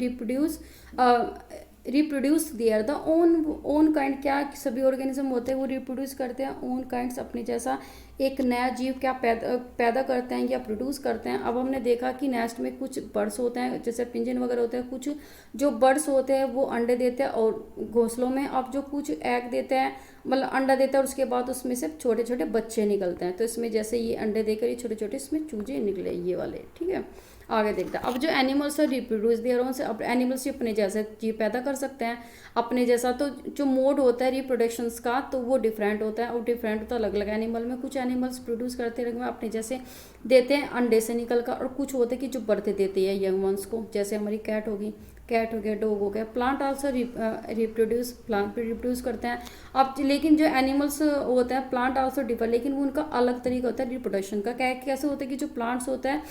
[SPEAKER 1] reproduce their the own kind, क्या सभी ऑर्गेनिज्म होते हैं वो रिप्रोड्यूस करते हैं ओन काइंड्स, अपने जैसा एक नया जीव क्या पैदा करते हैं या प्रोड्यूस करते हैं। अब हमने देखा कि नेस्ट में कुछ बर्ड्स होते हैं जैसे पिंजन वगैरह होते हैं, कुछ जो बर्ड्स होते हैं वो अंडे देते हैं और घोंसलों में, अब जो कुछ एग देते हैं मतलब अंडा देता है और उसके बाद उसमें से छोटे छोटे बच्चे निकलते हैं। तो इसमें जैसे ये अंडे देकर ये छोटे छोटे इसमें चूजे निकले ये वाले, ठीक है। आगे देखते हैं, अब जो एनिमल्स है रिप्रोड्यूस देयर ओन से, अब एनिमल्स ही अपने जैसे जीव पैदा कर सकते हैं अपने जैसा। तो जो मोड होता है रिप्रोडक्शंस का तो वो डिफरेंट होता है, और डिफरेंट होता है अलग अलग एनिमल में। कुछ एनिमल्स प्रोड्यूस करते हैं अपने जैसे देते हैं अंडे से निकल कर, और कुछ होते हैं कि जो बर्थ देते हैं यंग वंस को, जैसे हमारी कैट होगी, कैट हो गया, डॉग हो गया। प्लांट आल्सो रिप्रोड्यूस, प्लांट भी रिप्रोड्यूस करते हैं। अब लेकिन जो एनिमल्स होते हैं प्लांट आल्सो डिफर, लेकिन वो उनका अलग तरीका होता है रिप्रोडक्शन का। कैसे होता है कि जो प्लांट्स होता है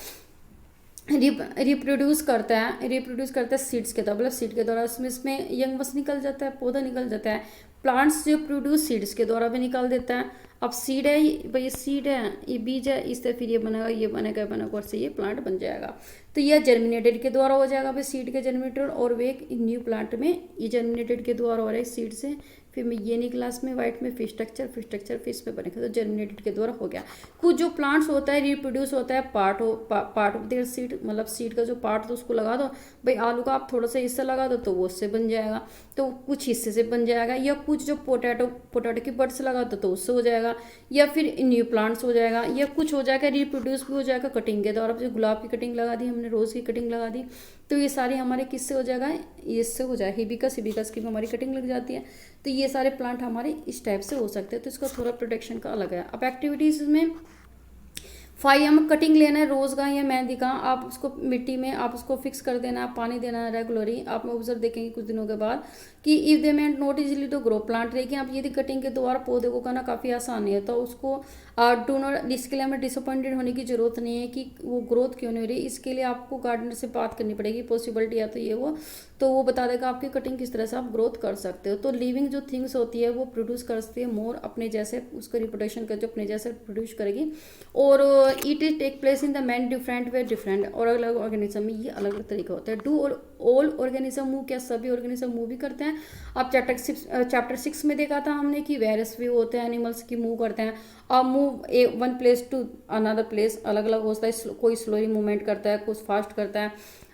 [SPEAKER 1] रिप्रोड्यूस करता है सीड्स के द्वारा, मतलब सीड के द्वारा इसमें यंग बस निकल जाता है, पौधा निकल जाता है। प्लांट्स जो प्रोड्यूस सीड्स के द्वारा भी निकाल देता है। अब सीड है भाई, ये सीड है, ये बीज है, इससे फिर ये बनेगा, ये बनेगा और से ये प्लांट बन जाएगा। तो यह जर्मिनेटेड के द्वारा हो जाएगा भाई, सीड के जर्मिनेटेड, और वे एक न्यू प्लांट में ये जर्मिनेटेड के द्वारा हो रहा है सीड से। फिर में ये निकला इसमें वाइट में फिश स्ट्रक्चर फिश में बनेगा, तो जर्मिनेटेड के द्वारा हो गया। कुछ जो प्लांट्स होता है रिप्रोड्यूस होता है पार्ट ऑफ देयर सीड, मतलब सीड का जो पार्ट तो उसको लगा दो भाई, आलू का आप थोड़ा सा हिस्सा लगा दो तो वो उससे बन जाएगा, तो कुछ हिस्से से बन जाएगा। या कुछ जो पोटैटो की बड्स लगा दो तो उससे हो जाएगा, या फिर न्यू प्लांट्स हो जाएगा। या कुछ हो जाएगा रिप्रोड्यूस भी हो जाएगा कटिंग के द्वारा, जो गुलाब की कटिंग लगा दी हमने, रोज़ की कटिंग लगा दी, तो ये सारी हमारे किससे हो जाएगा, इससे हो जाएगा हिबिकस की भी हमारी कटिंग लग जाती है। तो ये सारे प्लांट हमारे इस टाइप से हो सकते हैं, तो इसका थोड़ा प्रोटेक्शन का अलग है। अब एक्टिविटीज़ में हमें कटिंग लेना है रोज़ का या मेहंदी का, आप उसको मिट्टी में आप उसको फिक्स कर देना, पानी देना है रेगुलरली। आप ऑब्जर्व देखेंगे कुछ दिनों के बाद कि if they meant not easily to grow plant, लेकिन आप यदि कटिंग के द्वारा पौधे को करना काफ़ी आसान है, तो उसको डू नॉट, इसके लिए हमें डिसअपॉइंटेड होने की जरूरत नहीं है कि वो ग्रोथ क्यों नहीं हो रही। इसके लिए आपको गार्डनर से बात करनी पड़ेगी, पॉसिबिलिटी या तो ये तो वो बता देगा आपकी कटिंग किस तरह से आप ग्रोथ कर सकते हो। तो लिविंग जो थिंग्स होती है वो प्रोड्यूस करती है मोर अपने जैसे, उसका रिप्रोडक्शन कर जो अपने जैसे प्रोड्यूस करेगी, और it is take place in the main different way different, और अलग अलग ऑर्गेनिज्म में ये अलग अलग तरीका होता है। डू ऑल ऑर्गेनिज्म मूव, क्या सभी ऑर्गेनिज्म मूव भी करते हैं? अब चैप्टर 6 में देखा था हमने कि वेरियस वे होते हैं एनिमल्स की मूव करते हैं। अब move one place to another place अलग अलग होता है, कोई स्लोली मूवमेंट करता है, कुछ फास्ट करता है।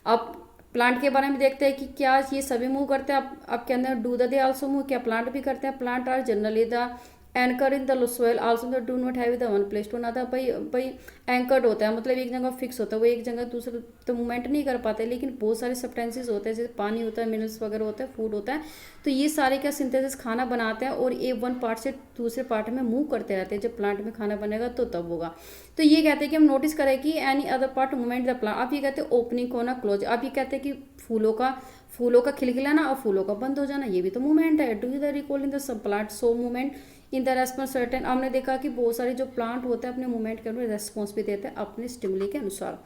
[SPEAKER 1] अब प्लांट के बारे में देखते हैं कि क्या ये सभी मूव करते हैं। अब के अंदर डू दे आल्सो मूव, क्या प्लांट भी करते हैं? Plant are generally the anchor in the soil also the do not have the one place to another, भाई एंकर्ड होता है, मतलब एक जगह फिक्स होता है, वो एक जगह दूसरे तो मूवमेंट नहीं कर पाते। लेकिन बहुत सारे सब्सटेंसेस होते हैं जैसे पानी होता है, मिनरल्स वगैरह होता है, फूड होता है, तो ये सारे क्या सिंथेसिस खाना बनाते हैं और ये वन पार्ट से दूसरे पार्ट में मूव करते रहते हैं। जब प्लांट में खाना बनेगा तो तब होगा। तो ये कहते हैं कि हम नोटिस करें कि any other part movement the plant. आप ये कहते हैं ओपनिंग होना, क्लोज। आप ये कहते हैं कि फूलों का खिलखिलाना और फूलों का बंद हो जाना, ये भी तो मूवमेंट है। Do you the recall in the sub plant so movement in the response certain. हमने देखा कि बहुत सारे जो प्लांट होते हैं अपने मूवमेंट के अनुसार रेस्पॉन्स भी देते हैं अपने स्टिमुली के अनुसार।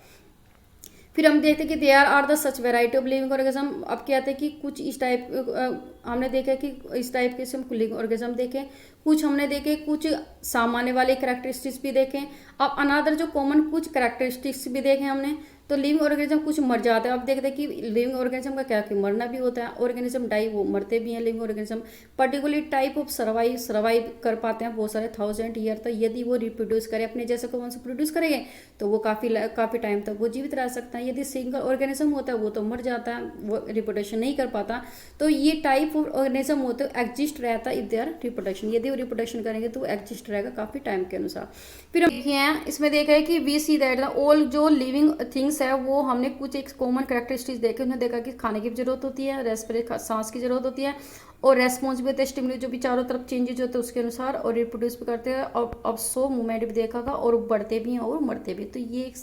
[SPEAKER 1] फिर हम देखते हैं कि there are the such variety of living organism. अब क्या कहते हैं कि कुछ इस टाइप हमने देखा कि इस टाइप के हम लिविंग ऑर्गेनिज्म देखें, कुछ हमने देखे कुछ सामान्य वाले कैरेक्टरिस्टिक्स भी देखें। अब अनादर जो कॉमन कुछ कैरेक्टरिस्टिक्स भी देखे हमने। तो लिविंग ऑर्गेनिज्म कुछ मर जाते हैं। अब देखते हैं कि लिविंग ऑर्गेनिज्म का क्या कि मरना भी होता है, ऑर्गेनिज्म डाई वो मरते भी हैं living organism. Particularly type of survive कर पाते हैं बहुत सारे 1000 ईयर तक। यदि वो रिप्रोड्यूस करे अपने जैसे को वंश प्रोड्यूस करेंगे तो वो काफ़ी टाइम तक वो जीवित रह सकता है। यदि सिंगल ऑर्गेनिज्म होता है वो तो मर जाता है, वो रिप्रोडक्शन नहीं कर पाता। तो ये टाइप ऑफ ऑर्गेनिज्म होते हैं एग्जिस्ट रहता है इफ देयर रिप्रोडक्शन, यदि वो रिप्रोडक्शन करेंगे तो वो एग्जिस्ट रहेगा काफ़ी टाइम के अनुसार। फिर हम देखिए हैं इसमें देखा है कि वी सी दैट ऑल जो लिविंग थिंग्स है वो हमने कुछ एक कॉमन कैरेक्टरिस्टिक्स देखे। उन्होंने देखा कि खाने की जरूरत होती है, रेस्पिरेट सांस की जरूरत होती है, और रेस्पॉन्स भी होता है स्टिमुलस जो भी चारों तरफ चेंजेस होते हैं उसके अनुसार, और रिप्रोड्यूस भी करते हैं। और अब सो मूवमेंट भी देखा था, और बढ़ते भी हैं और मरते भी। तो ये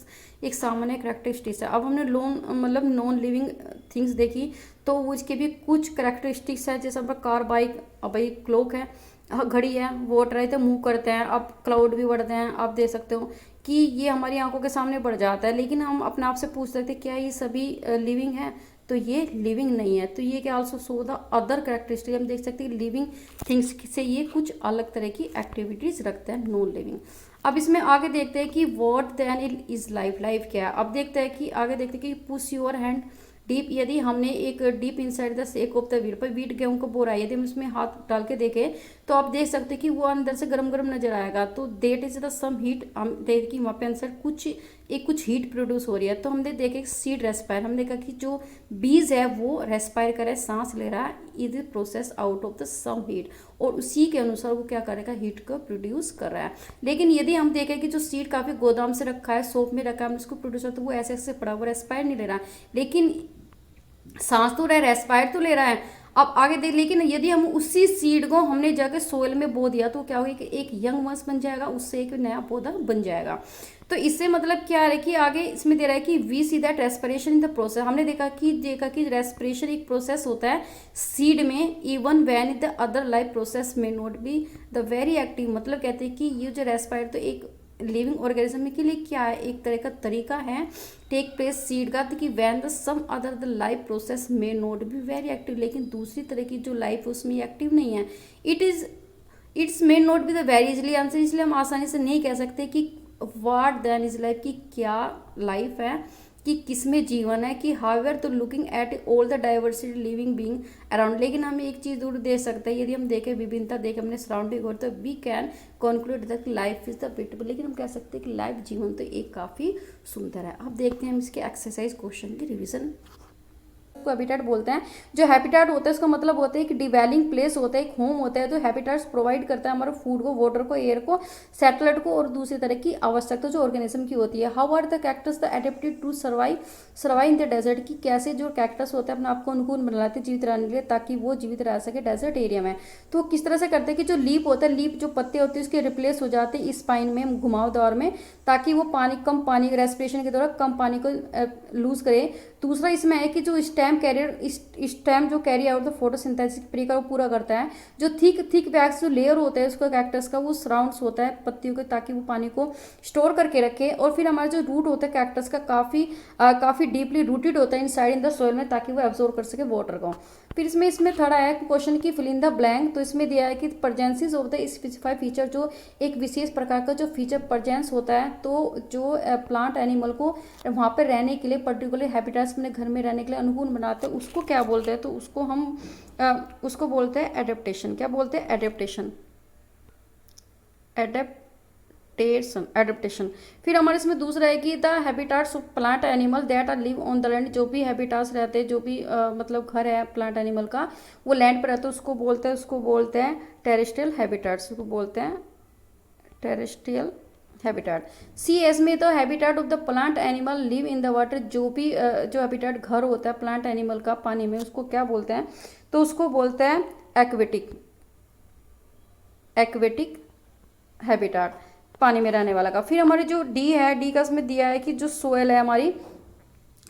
[SPEAKER 1] एक सामान्य कैरेक्टरिस्टिक्स है। अब हमने नॉन लिविंग थिंग्स देखी तो उसके भी कुछ कैरेक्टरिस्टिक्स है। जैसे अपना कार, बाइक, अब भाई क्लॉक है, घड़ी है, वाटर है तो मूव करते हैं। अब क्लाउड भी बढ़ते हैं। आप देख सकते हो कि ये हमारी आंखों के सामने बढ़ जाता है, लेकिन हम अपने आप से पूछ सकते हैं क्या ये सभी लिविंग है? तो ये लिविंग नहीं है। तो ये क्या also show the other characteristic. हम देख सकते हैं लिविंग थिंग्स से ये कुछ अलग तरह की एक्टिविटीज रखते हैं नॉन लिविंग। अब इसमें आगे देखते हैं कि what then is life. Life क्या है? अब देखते हैं कि आगे देखते हैं कि पुश योर हैंड डीप। यदि हमने एक deep inside the sake of the wheat पर वीट गेहूं को बो रहा है, यदि हम इसमें हाथ डाल के देखें तो आप देख सकते हैं कि वो अंदर से गरम गरम नजर आएगा। तो that is the some heat. हम देख कि वहाँ पे अंदर कुछ हीट प्रोड्यूस हो रही है। तो हमने देखे सीड रेस्पायर, हमने देखा कि जो बीज है वो रेस्पायर करे, सांस ले रहा है, is process out of the some heat, और उसी के अनुसार वो क्या करेगा, हीट को प्रोड्यूस कर रहा है। लेकिन यदि हम देखें कि जो सीड काफ़ी गोदाम से रखा है, सोप में रखा है, उसको प्रोड्यूस तो वो ऐसे ऐसे पड़ा, वो रेस्पायर नहीं ले रहा, लेकिन सांस तो रहा है, रेस्पायर तो ले रहा है। अब आगे देख, लेकिन यदि हम उसी सीड को हमने जाके सोइल में बो दिया तो क्या होगा कि एक यंग वंश बन जाएगा, उससे एक नया पौधा बन जाएगा। तो इससे मतलब क्या है कि आगे इसमें दे रहा है कि we see that respiration in the process. हमने देखा कि रेस्पिरेशन एक प्रोसेस होता है सीड में, even when the other life process में not be the very active. मतलब कहते हैं कि ये जो रेस्पायर तो एक लिविंग ऑर्गेनिज्म के लिए क्या है, एक तरह का तरीका है टेक प्लेस सीड का, कि when the some other the life process में नॉट बी वेरी एक्टिव। लेकिन दूसरी तरह की जो लाइफ उसमें एक्टिव नहीं है, it's may not be the very easily answer. इसलिए हम आसानी से नहीं कह सकते कि व्हाट देन इज लाइफ, की क्या लाइफ है, कि किसमें जीवन है। कि हाउएवर तो looking at all the diversity living being around. लेकिन हम एक चीज़ दूर दे सकते हैं, यदि हम देखें विभिन्नता देखें अपने सराउंडिंग और, तो we can conclude that life is the beautiful. लेकिन हम कह सकते हैं कि लाइफ जीवन तो एक काफ़ी सुंदर है। अब देखते हैं हम इसके एक्सरसाइज क्वेश्चन की रिविजन को हैबिटेट बोलते हैं। जो हैबिटेट होता है उसका मतलब होता है कि डिवेलिंग प्लेस होता है, एक होम होता है। तो हैबिटेट्स प्रोवाइड करता है हमारे फूड को, वाटर को, एयर को, सैटेलाइट को, और दूसरी तरह की आवश्यकता जो ऑर्गेनिज्म की होती है। How are the cactus the adapted to survive in the desert, की कैसे जो कैक्टस होते हैं अपने आप को अनुकूल बनाते हैं जीवित रहने के लिए, ताकि वो जीवित रह सके डेजर्ट एरिया में। तो किस तरह से करते हैं कि जो लीप होता है, लीप जो पत्ते होते हैं उसके रिप्लेस हो जाते हैं स्पाइन में, घुमावदार में, ताकि वो कम पानी रेस्पिरेशन के दौरान कम पानी को लूज करे। दूसरा इसमें है कि जो स्टेम जो कैरी आउट द फोटोसिंथेसिस प्रक्रिया को पूरा करता है। जो थिक वैक्स जो लेयर होता है उसका कैक्टस का, वो सराउंड्स होता है पत्तियों के, ताकि वो पानी को स्टोर करके रखे। और फिर हमारा जो रूट होता है कैक्टस का काफ़ी डीपली रूटेड होता है इनसाइड इन द सोइल में, ताकि वो एब्जॉर्ब कर सके वाटर को। फिर इसमें थर्ड आया क्वेश्चन की फिल इन द ब्लैंक। तो इसमें दिया है कि presences of the specified feature, जो एक विशेष प्रकार का जो फीचर प्रेजेंस होता है, तो जो प्लांट एनिमल को वहाँ पर रहने के लिए, पर्टिकुलर हैबिटेट्स अपने घर में रहने के लिए अनुकूल बनाते हैं, उसको क्या बोलते हैं? तो उसको हम उसको बोलते हैं एडेप्टेशन। क्या बोलते हैं? एडेप्टेशन। एडेप्टेशन। फिर हमारे इसमें दूसरा है कि the habitats of plant animal that are live on the land. जो भी हैबिटाट्स रहते हैं, जो भी मतलब घर है प्लांट एनिमल का, वो लैंड पर रहता है, उसको बोलते हैं टेरेस्ट्रियल हैबिटाट्स। उसको बोलते हैं टेरेस्ट्रियल हैबिटाट। सी एस में तो habitat of the plant animal live in the water. जो भी जो हैबिटाट घर होता है प्लांट एनिमल का पानी में, उसको क्या बोलते हैं? तो उसको बोलते हैं एक्वेटिक हैबिटाट, पानी में रहने वाला का। फिर हमारी जो डी है, डी का इसमें दिया है कि जो सोयल है हमारी,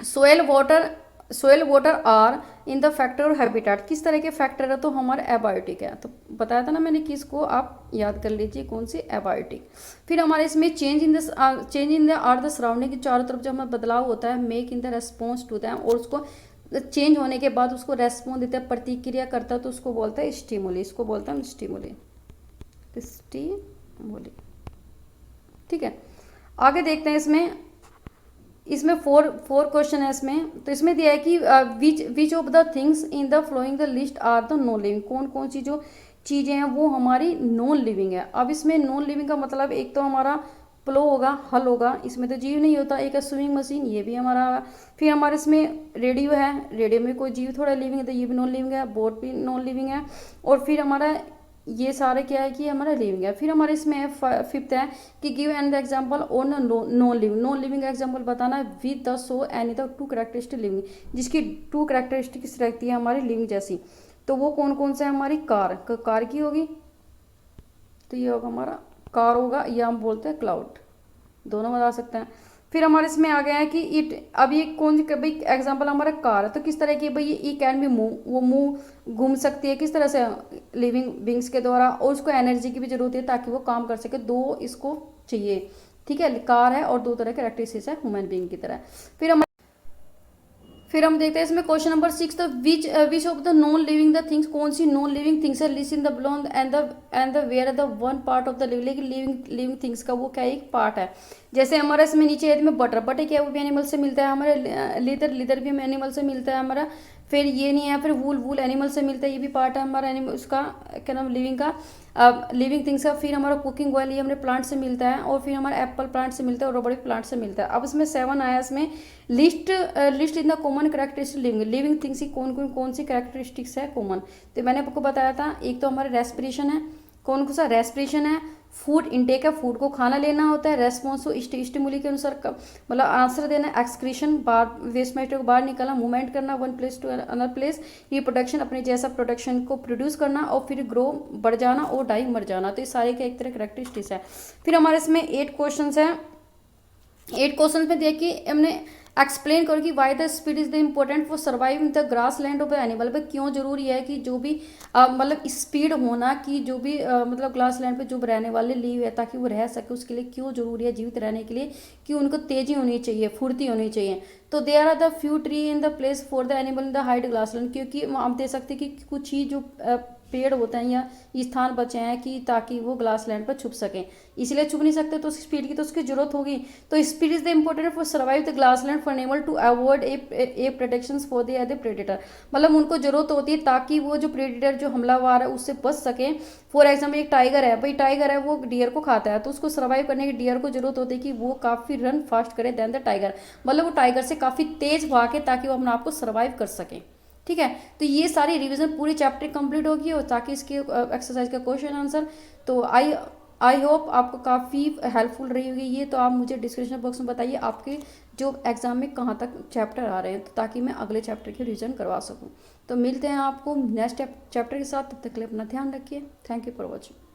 [SPEAKER 1] soil water soil water are in the factor और हैबिटेट, किस तरह के फैक्टर है, तो हमारा एबायोटिक है, तो बताया था ना मैंने किसको, आप याद कर लीजिए कौन सी, एबायोटिक। फिर हमारे इसमें change in the are the surrounding, की चारों तरफ जब हमें बदलाव होता है, make in the response to them, और उसको चेंज होने के बाद उसको रेस्पॉन्स देता है, प्रतिक्रिया करता है, तो उसको बोलता है स्टिमुली, इसको बोलते हैं स्टिमुली, स्टिमुली। ठीक है, आगे देखते हैं इसमें फोर क्वेश्चन है इसमें। तो इसमें दिया है कि which of the things in the flowing the list are the non living, कौन कौन सी जो चीज़ें हैं वो हमारी नॉन लिविंग है। अब इसमें नॉन लिविंग का मतलब एक तो हमारा प्लो होगा, हल होगा, इसमें तो जीव नहीं होता, एक है स्विमिंग मशीन, ये भी हमारा। फिर हमारे इसमें रेडियो है, रेडियो में कोई जीव थोड़ा लिविंग है, तो ये भी नॉन लिविंग है, बोट भी नॉन लिविंग है। और फिर हमारा ये सारे क्या है कि हमारा लिविंग है। फिर हमारे इसमें फिफ्थ है कि give an the example on non living, non living का एग्जांपल बताना है with the so any the two characteristic living, जिसकी टू कैरेक्टरिस्टिक्स रहती है हमारी लिविंग जैसी। तो वो कौन कौन से है, हमारी कार की होगी, तो ये होगा हमारा कार होगा, या हम बोलते हैं क्लाउड, दोनों बता सकते हैं। फिर हमारे इसमें आ गया है कि इट, अब ये कौन सी भाई एग्जांपल हमारा कार है, तो किस तरह की भाई ये कैन बी मूव, वो मूव घूम सकती है किस तरह से, लिविंग बींग्स के द्वारा, और उसको एनर्जी की भी जरूरत है ताकि वो काम कर सके, दो इसको चाहिए। ठीक है, कार है और दो तरह के कैरेक्टरिस्टिक्स है ह्यूमन बींग की तरह। फिर हम देखते हैं इसमें क्वेश्चन नंबर 6, तो which of the non living the things, कौन सी नॉन लिविंग थिंग्स है list in the belong and the where the one part of the living things का वो क्या एक पार्ट है। जैसे हमारा इसमें नीचे है बटर क्या है, वो भी एनिमल से मिलता है, हमारे लेदर भी एनिमल से मिलता है हमारा। फिर ये नहीं है, फिर वूल एनिमल से मिलता है, ये भी पार्ट है हमारा एनिमल, उसका क्या नाम, लिविंग का, लिविंग थिंग्स का। फिर हमारा कुकिंग ऑयल, ये हमारे प्लांट से मिलता है, और फिर हमारा एप्पल प्लांट से मिलता है, और रबड़ प्लांट से मिलता है। अब इसमें 7 आया, इसमें list in the common characteristic living things की कौन सी कैरेक्टरिस्टिक्स है कॉमन। तो मैंने आपको बताया था, एक तो हमारा रेस्पिरेशन है, कौन सा रेस्पिरेशन है, फूड इनटेक है, फूड को खाना लेना होता है, रेस्पॉन्स को स्टिमुली के अनुसार मतलब आंसर देना, एक्सक्रीशन बाहर वेस्ट मैटर को बाहर निकालना, मूवमेंट करना one place to another place, reproduction अपने जैसा प्रोडक्शन को प्रोड्यूस करना, और फिर ग्रो बढ़ जाना और डाई मर जाना। तो ये सारे के एक तरह कैरेक्टरिस्टिक्स है। फिर हमारे इसमें 8 क्वेश्चन है, 8 क्वेश्चन में देखिए हमने एक्सप्लेन करो कि why the speed is the important for survive in the grass land of animal, भाई क्यों जरूरी है कि जो भी मतलब स्पीड होना, कि जो भी मतलब ग्रास लैंड पे जो रहने वाले लीव है ताकि वो रह सके, उसके लिए क्यों जरूरी है जीवित रहने के लिए, कि उनको तेजी होनी चाहिए, फुर्ती होनी चाहिए। तो there are the few tree in the place for the animal in the height grass land, क्योंकि हम देख सकते हैं कि कुछ ही जो पेड़ होते हैं या स्थान बचे हैं कि ताकि वो ग्लास लैंड पर छुप सकें, इसलिए छुप नहीं सकते, तो स्पीड की तो उसकी जरूरत होगी। तो speed is the important for survive the grass land for animal to avoid a protection for the other predator, मतलब उनको जरूरत होती है ताकि वो जो प्रेडेटर जो हमलावर है उससे बच सके। फॉर एग्जाम्पल एक टाइगर है, भाई टाइगर है वो डियर को खाता है, तो उसको सर्वाइव करने के डियर को जरूरत होती है कि वो काफ़ी रन फास्ट करे देन द टाइगर, मतलब वो टाइगर से काफ़ी तेज भागे ताकि वो अपने आप को सर्वाइव कर सके। ठीक है, तो ये सारी रिवीजन पूरी चैप्टर कंप्लीट होगी, और ताकि इसके एक्सरसाइज का क्वेश्चन आंसर, तो आई होप आपको काफ़ी हेल्पफुल रही होगी ये। तो आप मुझे डिस्क्रिप्शन बॉक्स में बताइए आपके जो एग्जाम में कहाँ तक चैप्टर आ रहे हैं, तो ताकि मैं अगले चैप्टर की रिवीजन करवा सकूँ। तो मिलते हैं आपको नेक्स्ट चैप्टर के साथ, तब तक के लिए अपना ध्यान रखिए। Thank you for watching.